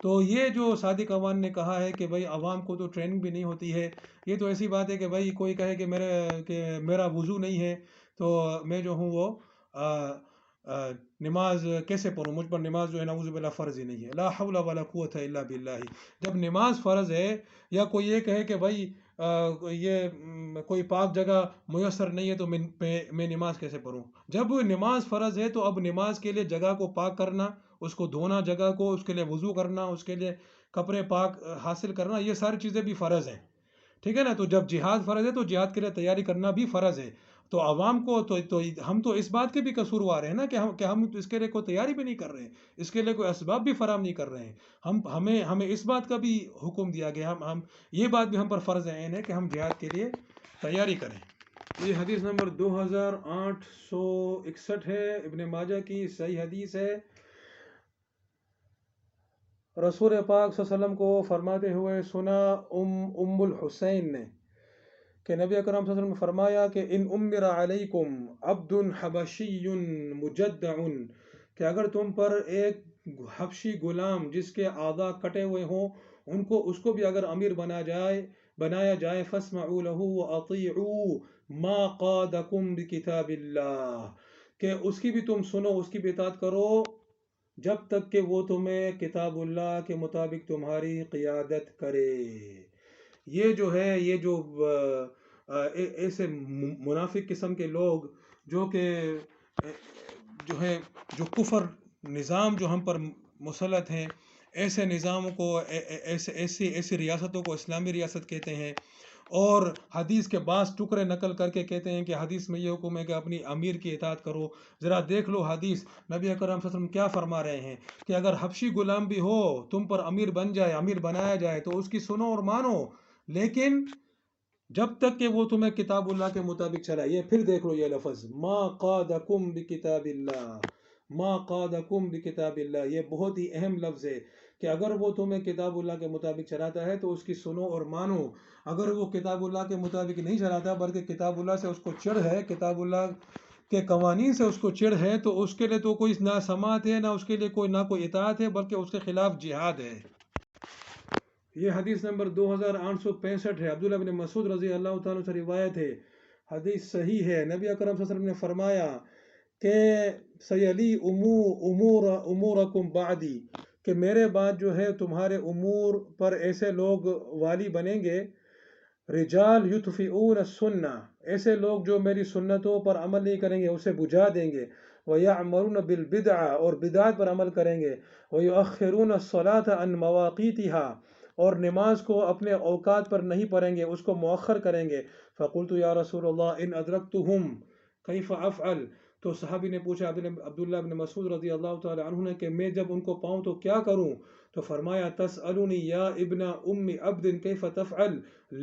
تو یہ جو صادق عوان نے کہا ہے کہ بھائی عوام کو تو ٹریننگ بھی نہیں ہوتی ہے, یہ تو ایسی بات ہے کہ بھائی کوئی کہے کہ میرا وضو نہیں ہے تو میں جو ہوں وہ نماز کیسے پڑھوں, مجھ پر نماز جو ہے نعوذ باللہ فرض ہی نہیں ہے. لا حول ولا قوت الا باللہ. جب نماز فرض ہے, یا کوئی یہ کہے کہ بھائی یہ کوئی پاک جگہ میسر نہیں ہے تو میں نماز کیسے پڑھوں. جب نماز فرض ہے تو اب نماز کے لیے جگہ کو پاک کرنا, اس کو دھونا جگہ کو, اس کے لیے وضو کرنا, اس کے لیے کپڑے پاک حاصل کرنا, یہ ساری چیزیں بھی فرض ہیں. ٹھیک ہے نا. تو جب جہاد فرض ہے تو جہاد کے لیے تیاری کرنا بھی فرض ہے. تو عوام کو تو ہم تو اس بات کے بھی قصوروار ہیں نا کہ ہم اس کے لیے کوئی تیاری بھی نہیں کر رہے ہیں, اس کے لیے کوئی اسباب بھی فراہم نہیں کر رہے ہیں. ہمیں اس بات کا بھی حکم دیا گیا, ہم یہ بات بھی ہم پر فرض عین ہے کہ ہم جہاد کے لیے تیاری کریں. یہ حدیث نمبر 2861 ہے, ابن ماجہ کی صحیح حدیث ہے. رسول پاک صلی اللہ علیہ وسلم کو فرماتے ہوئے سنا ام الحسین نے کہ نبی اکرم صلی اللہ علیہ وسلم نے فرمایا کہ ان امر علیکم عبد حبشی مجدع, کہ اگر تم پر ایک حبشی غلام جس کے اعضاء کٹے ہوئے ہوں اس کو بھی اگر امیر بنایا جائے فاسمعوا له واطیعوا ما قادکم بکتاب اللہ, کہ اس کی بھی تم سنو, اس کی بھی اطاعت کرو جب تک کہ وہ تمہیں کتاب اللہ کے مطابق تمہاری قیادت کرے. یہ جو ہے یہ جو ایسے منافق قسم کے لوگ جو کفر نظام جو ہم پر مسلط ہیں, ایسے نظاموں کو ایسی ریاستوں کو اسلامی ریاست کہتے ہیں, اور حدیث کے بعض ٹکڑے نقل کر کے کہتے ہیں کہ حدیث میں یہ حکم ہے کہ اپنی امیر کی اطاعت کرو. ذرا دیکھ لو حدیث, نبی اکرم صلی اللہ علیہ وسلم کیا فرما رہے ہیں کہ اگر حبشی غلام بھی ہو تم پر امیر بنایا جائے تو اس کی سنو اور مانو, لیکن جب تک کہ وہ تمہیں کتاب اللہ کے مطابق چلائے. یہ پھر دیکھ لو یہ لفظ ما قادکم بکتاب اللہ, ما قادکم بکتاب اللہ, یہ بہت ہی اہم لفظ ہے کہ اگر وہ تمہیں کتاب اللہ کے مطابق چلاتا ہے تو اس کی سنو اور مانو. اگر وہ کتاب اللہ کے مطابق نہیں چلاتا بلکہ کتاب اللہ سے اس کو چڑھ ہے, کتاب اللہ کہ قوانین سے اس کو چڑ ہے تو اس کے لیے تو کوئی نہ سماعت ہے، نہ اس کے لیے کوئی اطاعت ہے، بلکہ اس کے خلاف جہاد ہے۔ یہ حدیث نمبر 2865 ہے، عبداللہ بن مسعود رضی اللہ تعالیٰ سے روایت ہے، حدیث صحیح ہے۔ نبی اکرم صلی اللہ علیہ وسلم نے فرمایا کہ سیلی امورکم بعدی، کہ میرے بعد جو ہے تمہارے امور پر ایسے لوگ والی بنیں گے، رجال یطفئون السنہ، ایسے لوگ جو میری سنتوں پر عمل نہیں کریں گے، اسے بجھا دیں گے، وَيَعْمَرُونَ بِالْبِدْعَ، اور بدعات پر عمل کریں گے، وَيُؤَخِّرُونَ الصَّلَاةَ عَنْ مَوَاقِيتِهَا، اور نماز کو اپنے اوقات پر نہیں پڑھیں گے، اس کو مؤخر کریں گے۔ فَقُلْتُ يَا رَسُولَ اللَّهِ إِنْ أَدْرَكْتُهُمْ كَيْفَ أَفْعَلْ، تو صحابی نے پوچھا عبداللہ بن مسعود رضی اللہ تعالی عنہ نے کہ میں جب ان کو پاؤں تو کیا کروں؟ تو فرمایا تسألنی یا ابن ام عبد کیف تفعل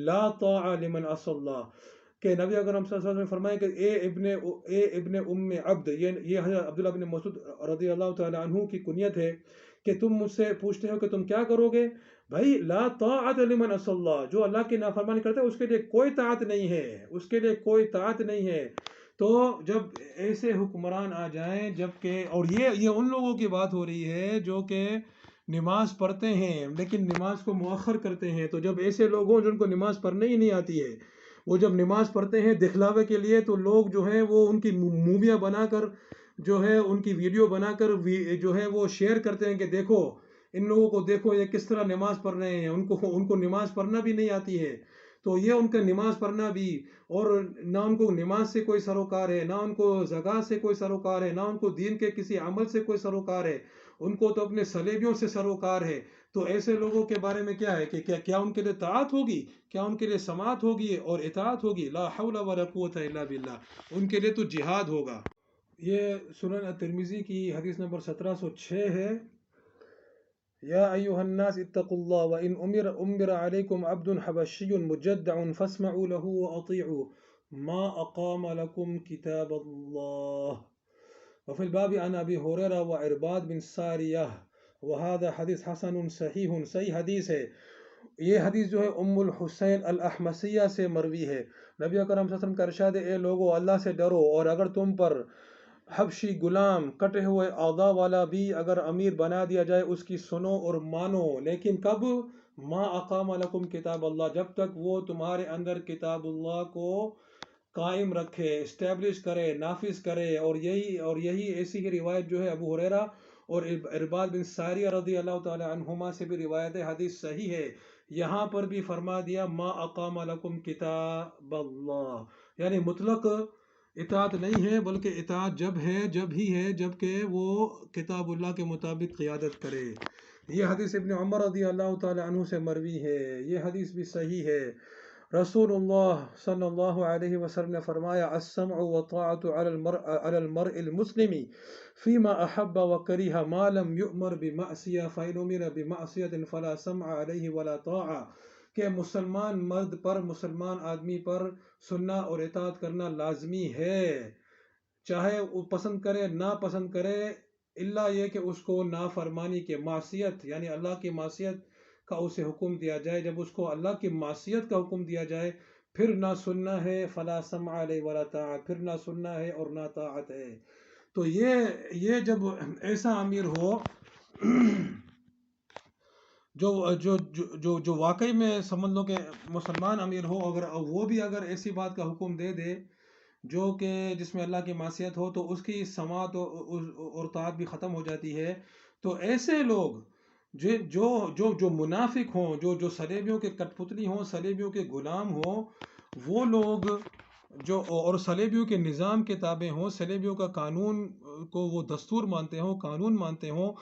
لا طاع لمن عصى اللہ، کہ نبی اکرم صلی اللہ علیہ وسلم نے فرمایا کہ اے ابن ام عبد، یہ حضرت عبداللہ بن مسعود رضی اللہ تعالی عنہ کی کنیت ہے، کہ تم مجھ سے پوچھتے ہو کہ تم کیا کرو گے؟ بھائی لا طاعت لمن عصى اللہ، جو اللہ کی نافرمانی کرتا ہے اس کے لیے کوئی طاعت نہیں ہے، اس کے لیے کوئی طاعت نہیں ہے۔ تو جب ایسے حکمران آ جائیں، جبکہ اور یہ ان لوگوں کی بات ہو رہی ہے جو کہ نماز پڑھتے ہیں لیکن نماز کو مؤخر کرتے ہیں، تو جب ایسے لوگ ہوں جن کو نماز پڑھنے ہی نہیں آتی ہے، وہ جب نماز پڑھتے ہیں دکھلاوے کے لیے، تو لوگ جو ہیں وہ ان کی موویاں بنا کر جو ہے ان کی ویڈیو بنا کر جو ہے وہ شیئر کرتے ہیں کہ دیکھو ان لوگوں کو، دیکھو یہ کس طرح نماز پڑھ رہے ہیں، ان کو نماز پڑھنا بھی نہیں آتی ہے۔ تو یہ ان کا نماز پڑھنا بھی، اور نہ ان کو نماز سے کوئی سروکار ہے، نہ ان کو زکوٰۃ سے کوئی سروکار ہے، نہ ان کو دین کے کسی عمل سے کوئی سروکار ہے، ان کو تو اپنے سلیبیوں سے سروکار ہے۔ تو ایسے لوگوں کے بارے میں کیا ہے کہ کیا ان کے لیے طاعت ہوگی، کیا ان کے لیے سماعت ہوگی اور اطاعت ہوگی؟ لا حول ولا قوت الا باللہ، ان کے لیے تو جہاد ہوگا۔ یہ سنن الترمذی کی حدیث نمبر 1706 ہے۔ یا ایھا الناس اتقوا اللہ وان امر علیکم عبد حبشی مجدع فاسمعوا له واطیعوا ما اقام لكم کتاب اللہ۔ وفي الباب عن ابی ہریرہ وعرباد بن ساریہ وهذا حدیث حسن صحیح، صحیح حدیث ہے۔ یہ حدیث جو ہے ام الحسین الاحمسیہ سے مروی ہے۔ نبی اکرم صلی اللہ علیہ وسلم کا ارشاد ہے، اے لوگو اللہ سے ڈرو، اور اگر تم پر حبشی غلام کٹے ہوئے اعضاء والا بھی اگر امیر بنا دیا جائے، اس کی سنو اور مانو، لیکن کب؟ ما اقام لکم کتاب اللہ، جب تک وہ تمہارے اندر کتاب اللہ کو قائم رکھے، اسٹیبلش کرے، نافذ کرے۔ اور یہی ایسی ہی روایت جو ہے ابو ہریرہ اور عرباد بن ساریہ رضی اللہ تعالی عنہما سے بھی روایت ہے، حدیث صحیح ہے۔ یہاں پر بھی فرما دیا ما اقام لکم کتاب اللہ، یعنی مطلق اطاعت نہیں ہے، بلکہ اطاعت جب ہی ہے جب کہ وہ کتاب اللہ کے مطابق قیادت کرے۔ یہ حدیث ابن عمر رضی اللہ تعالی عنہ سے مروی ہے، یہ حدیث بھی صحیح ہے۔ رسول اللہ صلی اللہ علیہ وسلم نے فرمایا السمع والطاعت علی المرء المسلم فیما احب وکریہ ما لم یؤمر بمعصیہ فإن امر بمعصیۃ فلا سمع علیہ ولا طاعہ، کہ مسلمان مرد پر، مسلمان آدمی پر سننا اور اطاعت کرنا لازمی ہے، چاہے وہ پسند کرے نہ پسند کرے، الا یہ کہ اس کو نافرمانی کے، معصیت یعنی اللہ کی معصیت کا اسے حکم دیا جائے۔ جب اس کو اللہ کی معصیت کا حکم دیا جائے پھر نہ سننا ہے، فلا سمع علیہ ولا طاعت، پھر نہ سننا ہے اور نہ طاعت ہے۔ تو یہ جب ایسا امیر ہو جو واقعی میں سمجھ لو کہ مسلمان امیر ہو، اگر وہ بھی اگر ایسی بات کا حکم دے دے جو کہ جس میں اللہ کی معصیت ہو، تو اس کی سماعت اور طاعت بھی ختم ہو جاتی ہے۔ تو ایسے لوگ جو منافق ہوں، جو صلیبیوں کے کٹ پتلی ہوں، صلیبیوں کے غلام ہوں، وہ لوگ جو اور صلیبیوں کے نظام کے تابع ہوں، صلیبیوں کا قانون کو وہ دستور مانتے ہوں، قانون مانتے ہوں،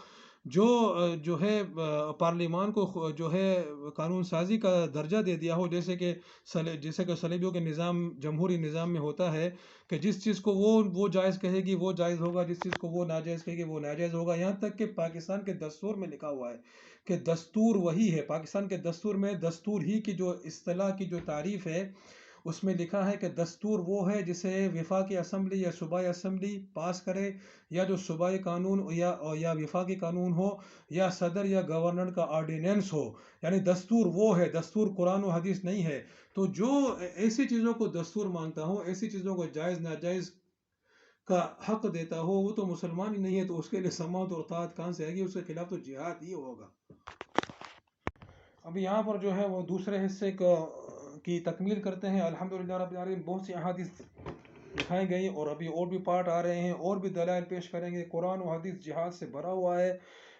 جو ہے پارلیمان کو جو ہے قانون سازی کا درجہ دے دیا ہو، جیسے کہ صلیبیوں کے نظام، جمہوری نظام میں ہوتا ہے کہ جس چیز کو وہ جائز کہے گی وہ جائز ہوگا، جس چیز کو وہ ناجائز کہے گی وہ ناجائز ہوگا۔ یہاں تک کہ پاکستان کے دستور میں لکھا ہوا ہے کہ دستور وہی ہے، پاکستان کے دستور میں دستور ہی کی جو اصطلاح کی جو تعریف ہے، اس میں لکھا ہے کہ دستور وہ ہے جسے وفاقی اسمبلی یا صوبائی اسمبلی پاس کرے، یا جو صوبائی قانون یا وفاقی قانون ہو، یا صدر یا گورنر کا آرڈیننس ہو، یعنی دستور وہ ہے، دستور قرآن و حدیث نہیں ہے۔ تو جو ایسی چیزوں کو دستور مانتا ہوں، ایسی چیزوں کو جائز ناجائز کا حق دیتا ہو وہ تو مسلمان ہی نہیں ہے، تو اس کے لیے سماعت اور طاعت کہاں سے آئے گی؟ اس کے خلاف تو جہاد ہی ہوگا۔ ابھی یہاں پر جو ہے وہ دوسرے حصے کی تکمیل کرتے ہیں۔ الحمدللہ رب العالمین، بہت سی احادیث دکھائی گئی اور ابھی اور بھی پارٹ آ رہے ہیں، اور بھی دلائل پیش کریں گے۔ قرآن و حدیث جہاد سے بھرا ہوا ہے۔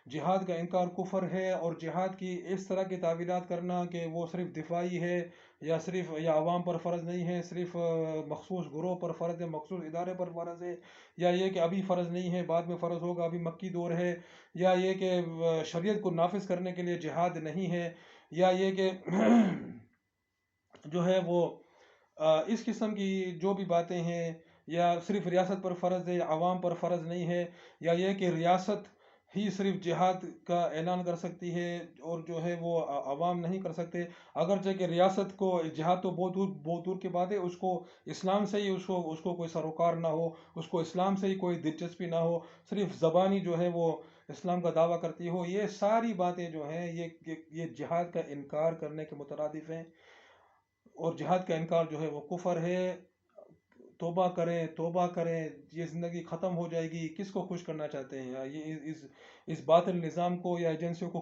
جہاد کا انکار کفر ہے، اور جہاد کی اس طرح کی تعویلات کرنا کہ وہ صرف دفاعی ہے، یا عوام پر فرض نہیں ہے، صرف مخصوص گروہ پر فرض ہے، مخصوص ادارے پر فرض ہے، یا یہ کہ ابھی فرض نہیں ہے بعد میں فرض ہوگا، ابھی مکی دور ہے، یا یہ کہ شریعت کو نافذ کرنے کے لیے جہاد نہیں ہے، یا یہ کہ جو ہے وہ اس قسم کی جو بھی باتیں ہیں، یا صرف ریاست پر فرض ہے، عوام پر فرض نہیں ہے، یا یہ کہ ریاست ہی صرف جہاد کا اعلان کر سکتی ہے اور جو ہے وہ عوام نہیں کر سکتے، اگرچہ کہ ریاست کو جہاد تو بہت دور کی بات ہے، اس کو اسلام سے ہی اس کو کوئی سروکار نہ ہو، اس کو اسلام سے ہی کوئی دلچسپی نہ ہو، صرف زبانی جو ہے وہ اسلام کا دعویٰ کرتی ہو، یہ ساری باتیں جو ہیں یہ جہاد کا انکار کرنے کے مترادف ہیں، اور جہاد کا انکار جو ہے وہ کفر ہے۔ توبہ کریں، توبہ کریں، یہ زندگی ختم ہو جائے گی۔ کس کو خوش کرنا چاہتے ہیں؟ یہ اس باطل نظام کو یا ایجنسیوں کو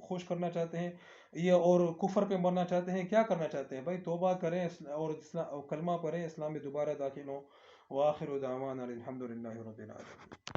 خوش کرنا چاہتے ہیں، یہ اور کفر پہ مرنا چاہتے ہیں؟ کیا کرنا چاہتے ہیں بھائی؟ توبہ کریں اور کلمہ پڑھیں، اسلام میں دوبارہ داخل ہوں۔ وآخر دعوانا الحمدللہ رب العالمین۔